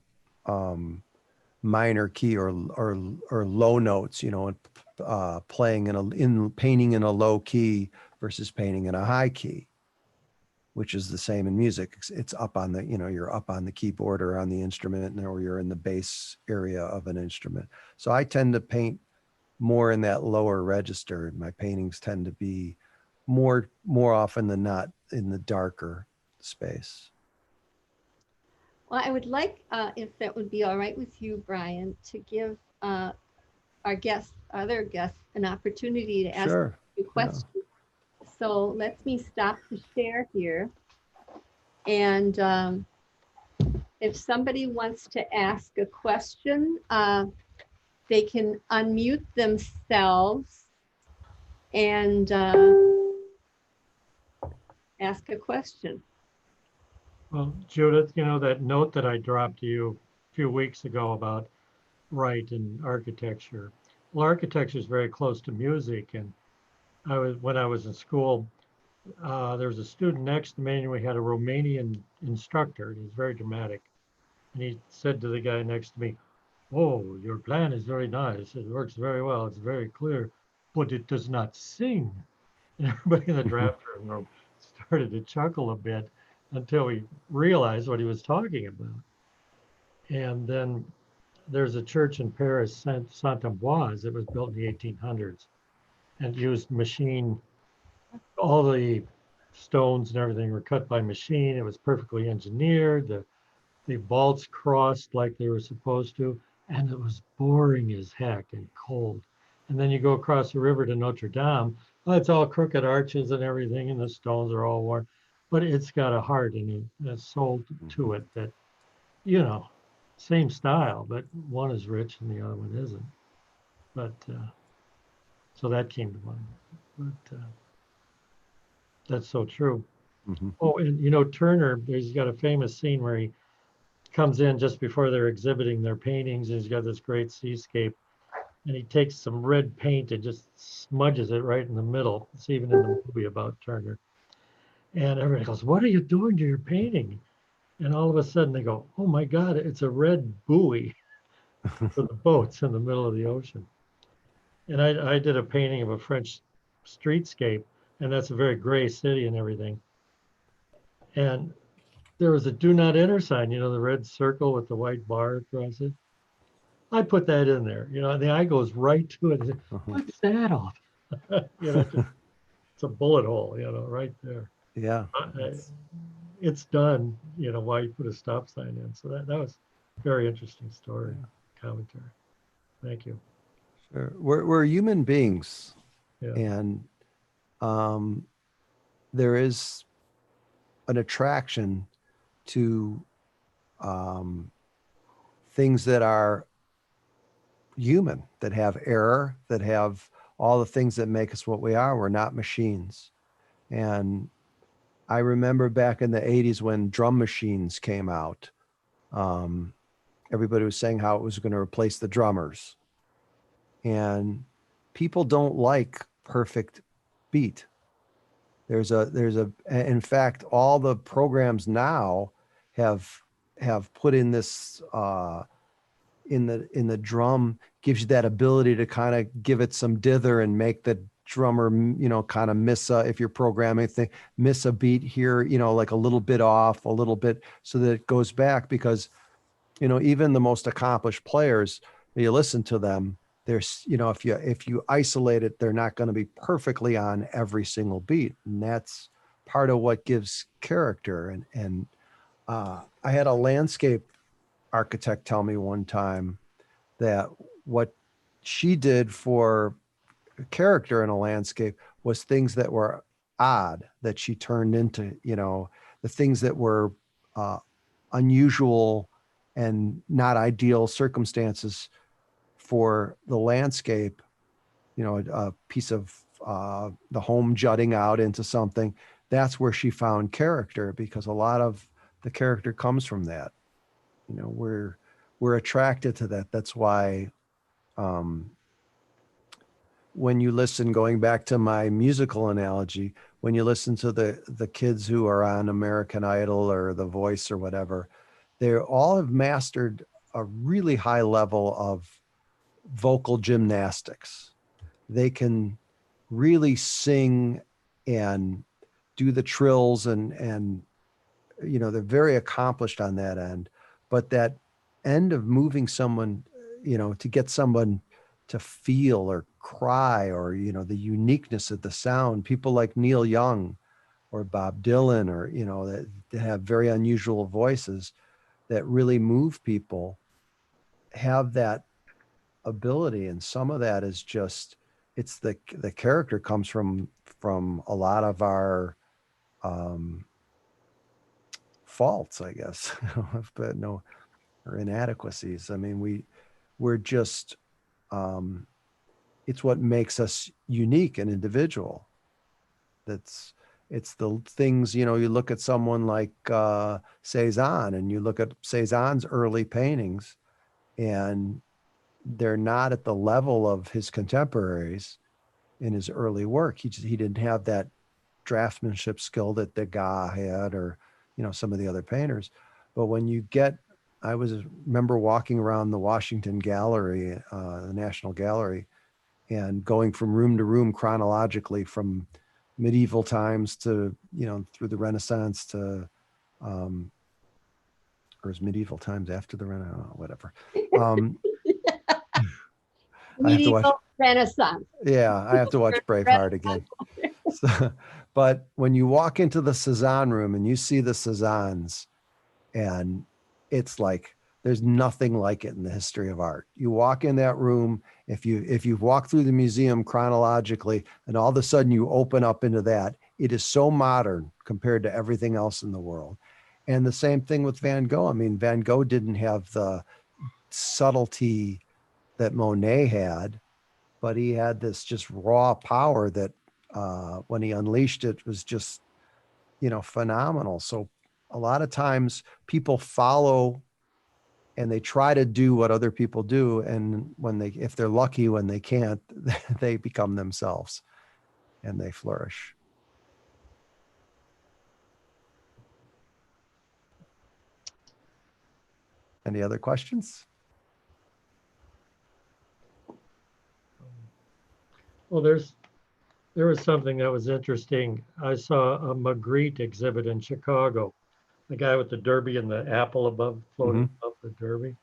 [SPEAKER 2] minor key or low notes, playing in painting in a low key versus painting in a high key, which is the same in music. It's up on the, you're up on the keyboard or on the instrument, or you're in the bass area of an instrument. So I tend to paint more in that lower register. My paintings tend to be more often than not in the darker space.
[SPEAKER 1] Well, I would like, if that would be all right with you, Brian, to give our other guests, an opportunity to ask you questions. Yeah. So let me stop the share here. And if somebody wants to ask a question, they can unmute themselves and ask a question.
[SPEAKER 3] Well, Judith, that note that I dropped to you a few weeks ago about Wright and architecture. Well, architecture is very close to music, and when I was in school, there was a student next to me, and we had a Romanian instructor, and he's very dramatic. And he said to the guy next to me, "Oh, your plan is very nice. It works very well. It's very clear, but it does not sing." And everybody in the draft room started to chuckle a bit until we realized what he was talking about. And then there's a church in Paris, Saint-Ambroise, that was built in the 1800s and used machine. All the stones and everything were cut by machine. It was perfectly engineered. The vaults crossed like they were supposed to, and it was boring as heck and cold. And then you go across the river to Notre Dame. Well, it's all crooked arches and everything, and the stones are all worn. But it's got a heart and a soul to it that, same style, but one is rich and the other one isn't. But so that came to mind. But that's so true. Mm-hmm. Oh, and Turner, he's got a famous scene where he comes in just before they're exhibiting their paintings, and he's got this great seascape, and he takes some red paint and just smudges it right in the middle. It's even in the movie about Turner. And everybody goes, "What are you doing to your painting?" And all of a sudden they go, "Oh my God, it's a red buoy for the boats in the middle of the ocean." And I did a painting of a French streetscape, and that's a very gray city and everything. And there was a do not enter sign, the red circle with the white bar across it. I put that in there, and the eye goes right to it. Said, "What's that off?" It's a bullet hole, right there.
[SPEAKER 2] Yeah.
[SPEAKER 3] It's done, why you put a stop sign in. So that was a very interesting story, commentary. Thank you.
[SPEAKER 2] Sure. We're human beings,
[SPEAKER 3] Yeah.
[SPEAKER 2] and there is an attraction to things that are human, that have error, that have all the things that make us what we are. We're not machines. And I remember back in the 80s when drum machines came out, everybody was saying how it was going to replace the drummers. And people don't like perfect beat. In fact, all the programs now have put in this, in the drum, gives you that ability to kind of give it some dither and make the drummer, kind of miss if you're programming thing, miss a beat here, like a little bit off, a little bit, so that it goes back. Because, even the most accomplished players, you listen to them, there's, if you isolate it, they're not going to be perfectly on every single beat. And that's part of what gives character. And I had a landscape architect tell me one time that what she did for character in a landscape was things that were odd, that she turned into, the things that were unusual and not ideal circumstances for the landscape, a piece of the home jutting out into something. That's where she found character, because a lot of the character comes from that. We're attracted to that. That's why when you listen, going back to my musical analogy, when you listen to the kids who are on American Idol or The Voice or whatever, they all have mastered a really high level of vocal gymnastics. They can really sing and do the trills, and they're very accomplished on that end. But that end of moving someone, to get someone to feel or cry, or the uniqueness of the sound, people like Neil Young or Bob Dylan, or that have very unusual voices that really move people, have that ability. And some of that is just, it's the character comes from a lot of our faults, I guess, but no, or inadequacies. I mean, we're just, it's what makes us unique and individual. It's the things, you look at someone like Cezanne, and you look at Cezanne's early paintings, and they're not at the level of his contemporaries in his early work. He didn't have that draftsmanship skill that Degas had, or some of the other painters. But when you get, remember walking around the Washington Gallery, the National Gallery, and going from room to room chronologically, from medieval times to through the Renaissance to or is medieval times after the Renaissance, whatever. I have to watch
[SPEAKER 1] Renaissance.
[SPEAKER 2] Yeah, I have to watch Braveheart again. So, but when you walk into the Cezanne room and you see the Cezannes, and it's like there's nothing like it in the history of art. You walk in that room, if you walk through the museum chronologically, and all of a sudden you open up into that, it is so modern compared to everything else in the world. And the same thing with Van Gogh. I mean, Van Gogh didn't have the subtlety that Monet had, but he had this just raw power that when he unleashed it was just, phenomenal. So a lot of times people follow and they try to do what other people do. And if they're lucky, when they can't, they become themselves and they flourish. Any other questions?
[SPEAKER 3] Well, there was something that was interesting. I saw a Magritte exhibit in Chicago, the guy with the derby and the apple floating above the derby.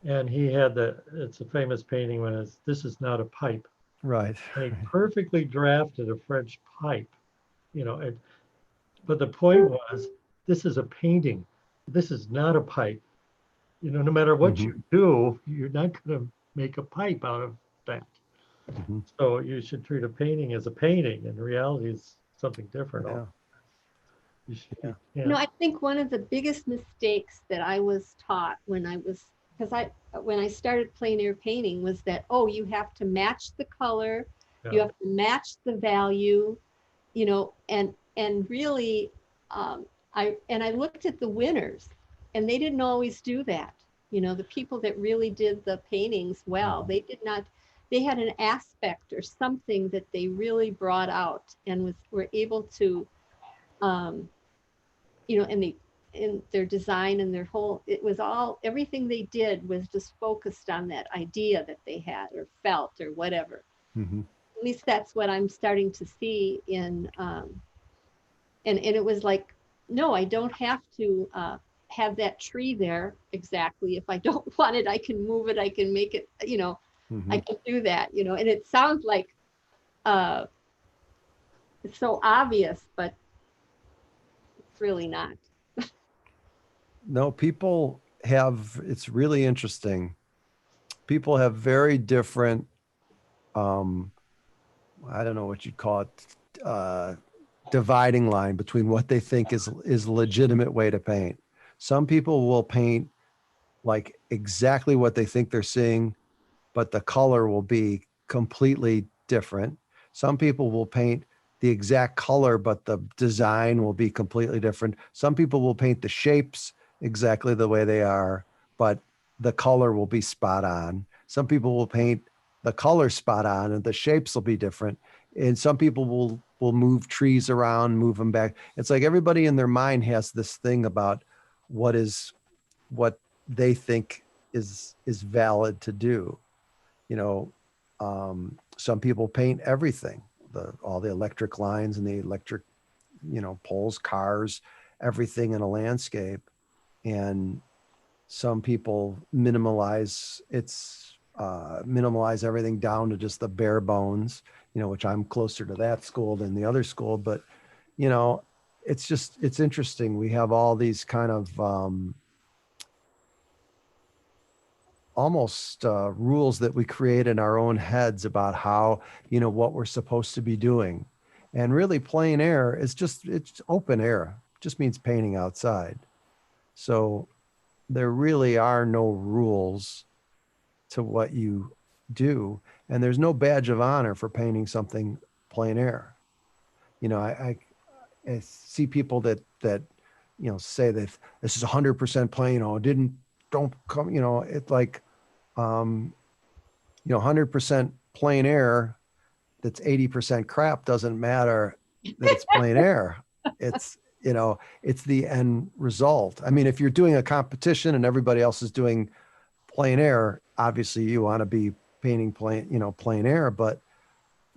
[SPEAKER 3] And he had it's a famous painting when this is not a pipe.
[SPEAKER 2] Right.
[SPEAKER 3] And he perfectly drafted a French pipe, but the point was, this is a painting. This is not a pipe. No matter what you do, you're not going to make a pipe out of that.
[SPEAKER 2] Mhm.
[SPEAKER 3] So you should treat a painting as a painting, and reality is something different.
[SPEAKER 2] Yeah.
[SPEAKER 3] You should,
[SPEAKER 2] Yeah.
[SPEAKER 3] you
[SPEAKER 1] No,
[SPEAKER 3] can't-
[SPEAKER 1] I think one of the biggest mistakes that I was taught when I started plein air painting was that, oh, you have to match the color, you
[SPEAKER 3] yeah.
[SPEAKER 1] have to match the value, and really, I looked at the winners, and they didn't always do that. The people that really did the paintings well, they did not. They had an aspect or something that they really brought out and were able to, in their design and their whole, everything they did was just focused on that idea that they had or felt or whatever.
[SPEAKER 2] Mhm.
[SPEAKER 1] At least that's what I'm starting to see and it was like, no, I don't have to have that tree there exactly. If I don't want it, I can move it, I can make it, I
[SPEAKER 2] Mhm.
[SPEAKER 1] can do that, and it sounds like it's so obvious, but it's really not.
[SPEAKER 2] No, people have, it's really interesting. People have very different, um, I don't know what you'd call it, dividing line between what they think is a legitimate way to paint. Some people will paint like exactly what they think they're seeing, but the color will be completely different. Some people will paint the exact color, but the design will be completely different. Some people will paint the shapes exactly the way they are, but the color will be spot on. Some people will paint the color spot on and the shapes will be different. And some people will move trees around, move them back. It's like everybody in their mind has this thing about what they think is valid to do. You know, some people paint everything, all the electric lines and the electric, poles, cars, everything in a landscape. And some people minimalize everything down to just the bare bones, which I'm closer to that school than the other school. But, it's interesting. We have all these kind of, almost rules that we create in our own heads about how, what we're supposed to be doing. And really plein air is it's open air. It just means painting outside. So there really are no rules to what you do. And there's no badge of honor for painting something plein air. I see people that say that this is 100% plain, don't come, it's like, 100% plein air that's 80% crap doesn't matter that it's plein air. It's, it's the end result. I mean, if you're doing a competition and everybody else is doing plein air, obviously you want to be painting plein air, but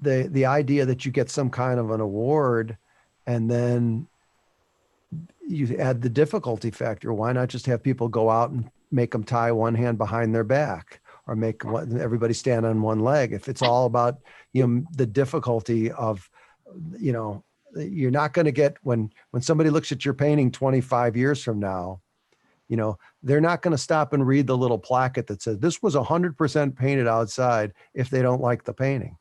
[SPEAKER 2] the idea that you get some kind of an award and then you add the difficulty factor. Why not just have people go out and make them tie one hand behind their back or make everybody stand on one leg? If it's all about, the difficulty of, you're not going to get when somebody looks at your painting 25 years from now, they're not going to stop and read the little placket that says this was 100% painted outside if they don't like the painting.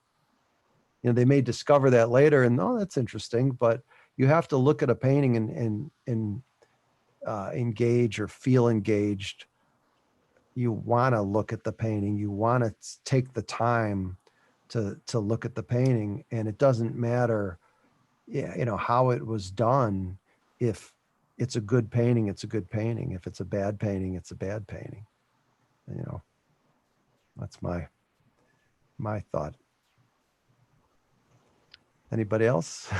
[SPEAKER 2] They may discover that later and, oh, that's interesting, but you have to look at a painting and engage or feel engaged. You want to look at the painting. You want to take the time to look at the painting, and it doesn't matter, how it was done. If it's a good painting, it's a good painting. If it's a bad painting, it's a bad painting. That's my thought. Anybody else?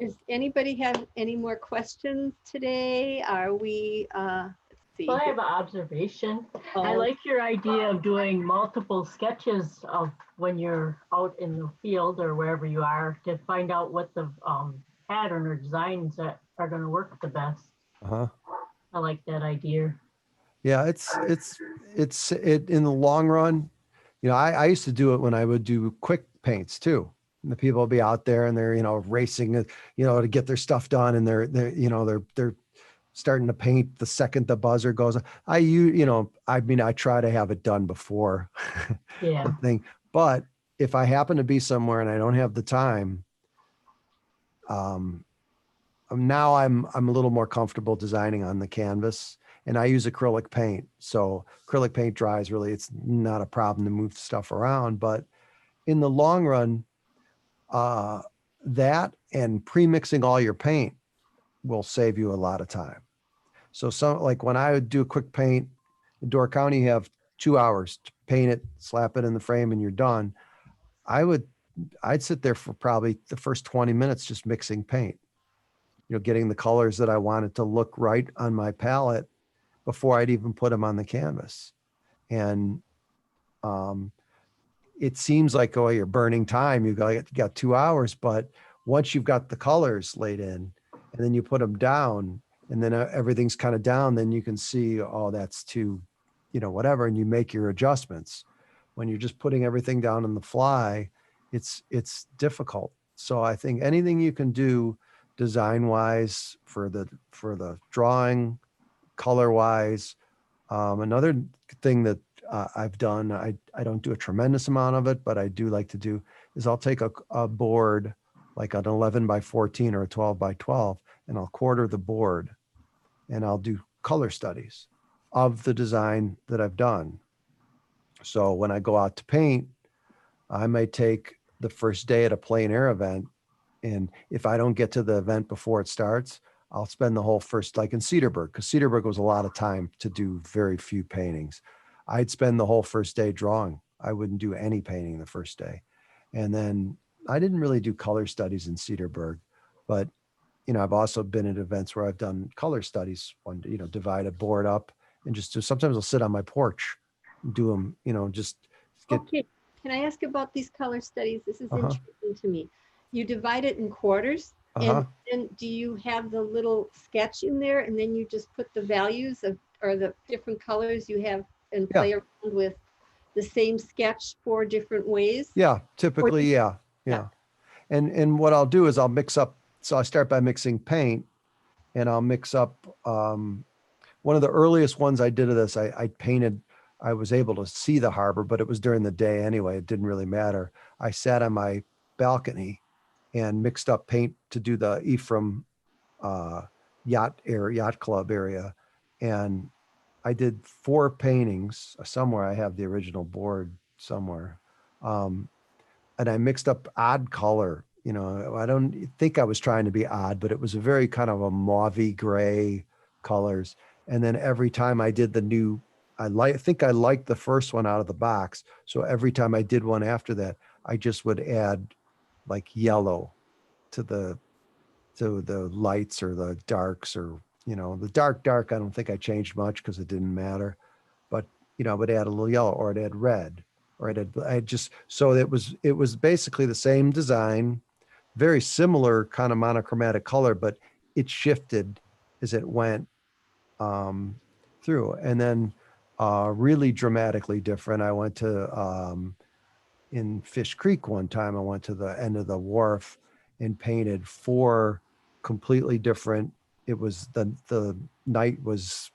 [SPEAKER 1] Does anybody have any more questions today? Are we, let's see.
[SPEAKER 4] Well, I have an observation. I
[SPEAKER 1] Oh,
[SPEAKER 4] like your idea of doing multiple sketches of when you're out in the field or wherever you are to find out what the pattern or designs that are going to work the best.
[SPEAKER 2] Uh-huh.
[SPEAKER 4] I like that idea.
[SPEAKER 2] Yeah, it's in the long run. I used to do it when I would do quick paints too. And the people will be out there and they're, racing, to get their stuff done. And they're starting to paint the second the buzzer goes. I try to have it done before
[SPEAKER 4] Yeah.
[SPEAKER 2] the thing. But if I happen to be somewhere and I don't have the time, now I'm a little more comfortable designing on the canvas, and I use acrylic paint. So acrylic paint dries really, it's not a problem to move stuff around. But in the long run, that and pre-mixing all your paint will save you a lot of time. So like when I would do a quick paint in Door County, you have 2 hours to paint it, slap it in the frame, and you're done. I'd sit there for probably the first 20 minutes just mixing paint, getting the colors that I wanted to look right on my palette before I'd even put them on the canvas. And it seems like, oh, you're burning time. You got 2 hours, but once you've got the colors laid in and then you put them down and then everything's kind of down, then you can see, oh, that's too, whatever. And you make your adjustments. When you're just putting everything down on the fly, it's difficult. So I think anything you can do design wise for the drawing, color wise. Another thing that I've done, I don't do a tremendous amount of it, but I do like to do is I'll take a board like an 11 by 14 or a 12 by 12, and I'll quarter the board and I'll do color studies of the design that I've done. So when I go out to paint, I might take the first day at a plein air event, and if I don't get to the event before it starts, I'll spend the whole first, like in Cedarburg, because Cedarburg was a lot of time to do very few paintings. I'd spend the whole first day drawing. I wouldn't do any painting the first day. And then I didn't really do color studies in Cedarburg, but I've also been at events where I've done color studies, divide a board up and just do, sometimes I'll sit on my porch and do them, just get.
[SPEAKER 1] Okay, can I ask about these color studies? This is
[SPEAKER 2] Uh-huh.
[SPEAKER 1] interesting to me. You divide it in quarters,
[SPEAKER 2] Uh-huh.
[SPEAKER 1] and do you have the little sketch in there, and then you just put the values of or the different colors you have and play around with the same sketch 4 different ways?
[SPEAKER 2] Yeah, typically, yeah. And what I'll do is I'll mix up. So I start by mixing paint, and I'll mix up. One of the earliest ones I did of this, I painted. I was able to see the harbor, but it was during the day anyway. It didn't really matter. I sat on my balcony and mixed up paint to do the Ephraim yacht club area, and I did 4 paintings somewhere. I have the original board somewhere. And I mixed up odd color. I don't think I was trying to be odd, but it was a very kind of a mauvey gray colors. And then every time I did the new, I think I liked the first one out of the box. So every time I did one after that, I just would add like yellow to the lights or the darks, or the dark. I don't think I changed much because it didn't matter. But I would add a little yellow, or I'd add red, or I just, so it was basically the same design, very similar kind of monochromatic color, but it shifted as it went through. And then really dramatically different, I went to in Fish Creek one time. I went to the end of the wharf and painted 4 completely different. It was the night was,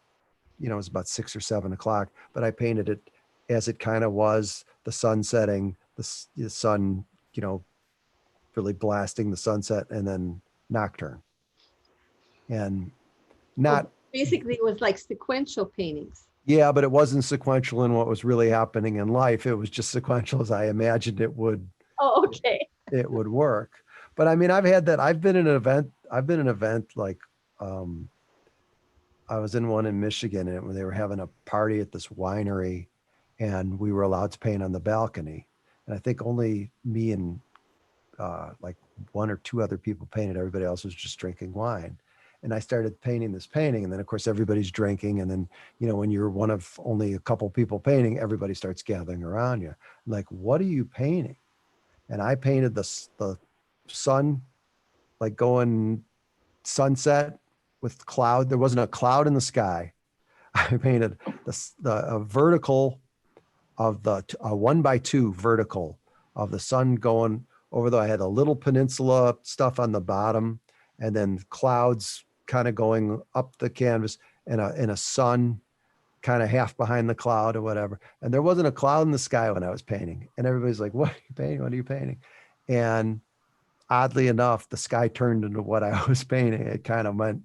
[SPEAKER 2] it was about 6 or 7 o'clock, but I painted it as it kind of was, the sun setting, the sun, really blasting the sunset, and then nocturne. And not.
[SPEAKER 1] Basically, it was like sequential paintings.
[SPEAKER 2] Yeah, but it wasn't sequential in what was really happening in life. It was just sequential as I imagined it would.
[SPEAKER 1] Oh, okay.
[SPEAKER 2] It would work. But I mean, I've had that. I've been in an event like, I was in one in Michigan, and they were having a party at this winery, and we were allowed to paint on the balcony. And I think only me and like 1 or 2 other people painted. Everybody else was just drinking wine. And I started painting this painting, and then of course everybody's drinking. And then, when you're one of only a couple people painting, everybody starts gathering around you. I'm like, what are you painting? And I painted the sun, like going sunset with cloud. There wasn't a cloud in the sky. I painted the vertical of the 1 by 2 vertical of the sun going over. I had a little peninsula stuff on the bottom, and then clouds kind of going up the canvas and a sun kind of half behind the cloud or whatever. And there wasn't a cloud in the sky when I was painting. And everybody's like, what are you painting? What are you painting? And oddly enough, the sky turned into what I was painting. It kind of went,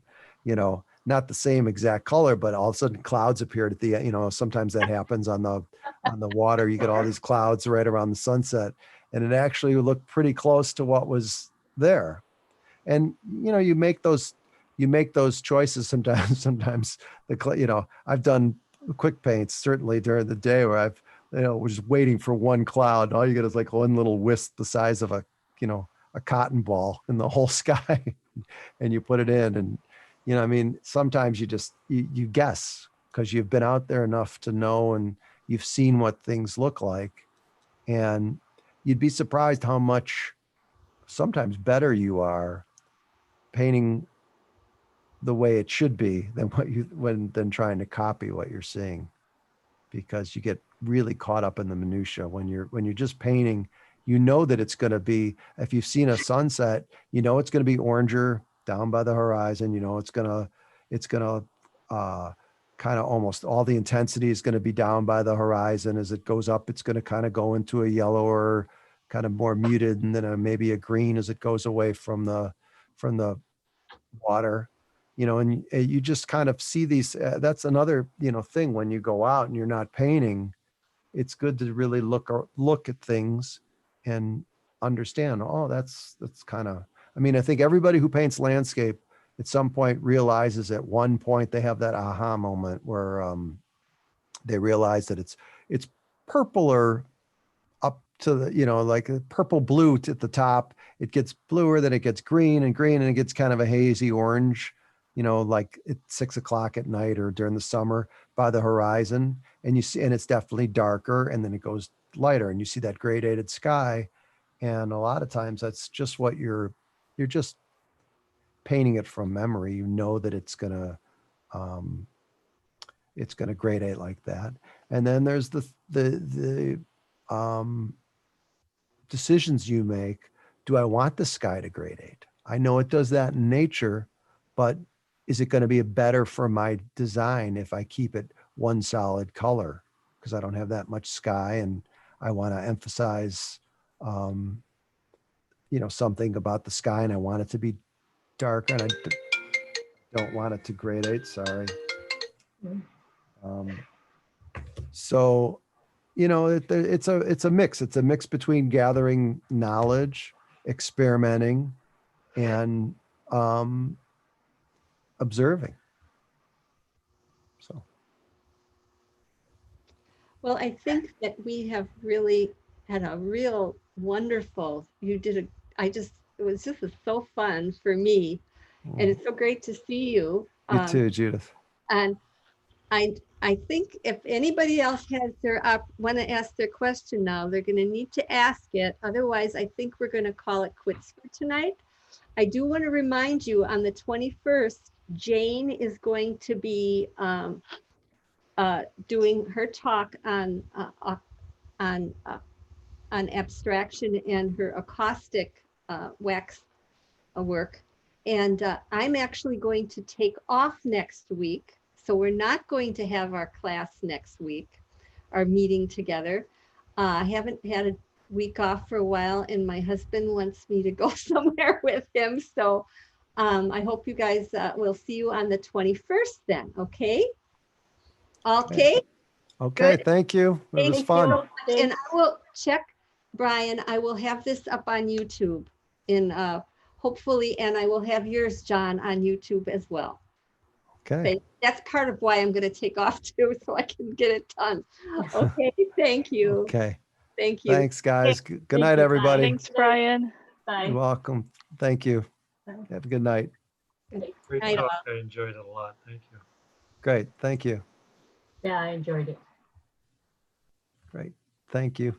[SPEAKER 2] not the same exact color, but all of a sudden clouds appeared at the, sometimes that happens on the water. You get all these clouds right around the sunset, and it actually looked pretty close to what was there. And, you make those choices sometimes I've done quick paints certainly during the day where I've, we're just waiting for one cloud. All you get is like one little wisp the size of a cotton ball in the whole sky, and you put it in. And, sometimes you guess because you've been out there enough to know, and you've seen what things look like, and you'd be surprised how much sometimes better you are painting the way it should be than trying to copy what you're seeing, because you get really caught up in the minutia when you're just painting. That it's going to be, if you've seen a sunset, it's going to be oranger down by the horizon. It's going to kind of almost all the intensity is going to be down by the horizon. As it goes up, it's going to kind of go into a yellower, kind of more muted, and then maybe a green as it goes away from the water. And you just kind of see these, that's another, thing when you go out and you're not painting, it's good to really look at things and understand, that's kind of, I think everybody who paints landscape at some point realizes at one point they have that aha moment where they realize that it's purpler up to the, like a purple blue at the top. It gets bluer, then it gets green, and it gets kind of a hazy orange, like at 6 o'clock at night or during the summer by the horizon. And you see, and it's definitely darker, and then it goes lighter, and you see that gradated sky. And a lot of times that's just what you're just painting it from memory. That it's gonna gradate like that. And then there's the decisions you make. Do I want the sky to gradate? I know it does that in nature, but is it going to be better for my design if I keep it one solid color? Because I don't have that much sky, and I want to emphasize, something about the sky, and I want it to be darker, and I don't want it to gradate. Sorry. So, it's a mix. It's a mix between gathering knowledge, experimenting, and observing. So.
[SPEAKER 1] Well, I think that we have really had a real wonderful, it was just so fun for me. And it's so great to see you.
[SPEAKER 2] You too, Judith.
[SPEAKER 1] And I think if anybody else has want to ask their question now, they're going to need to ask it. Otherwise, I think we're going to call it quits for tonight. I do want to remind you, on the 21st, Jane is going to be doing her talk on abstraction and her acoustic wax work. And I'm actually going to take off next week. So we're not going to have our class next week, our meeting together. I haven't had a week off for a while, and my husband wants me to go somewhere with him. So I hope you guys will see you on the 21st then, okay? Okay?
[SPEAKER 2] Okay,
[SPEAKER 1] Good.
[SPEAKER 2] thank you. It was fun.
[SPEAKER 1] And I will check, Brian, I will have this up on YouTube hopefully, and I will have yours, John, on YouTube as well.
[SPEAKER 2] Okay.
[SPEAKER 1] That's part of why I'm going to take off too, so I can get it done. Okay, thank you.
[SPEAKER 2] Okay.
[SPEAKER 1] Thank you.
[SPEAKER 2] Thanks, guys. Good night,
[SPEAKER 4] you,
[SPEAKER 2] everybody.
[SPEAKER 5] Thanks, Brian.
[SPEAKER 4] Bye.
[SPEAKER 2] You're welcome. Thank you. Have a good night.
[SPEAKER 3] Great
[SPEAKER 1] Night,
[SPEAKER 3] talk. I enjoyed it a lot. Thank you.
[SPEAKER 2] Great. Thank you.
[SPEAKER 4] Yeah, I enjoyed it.
[SPEAKER 2] Great. Thank you.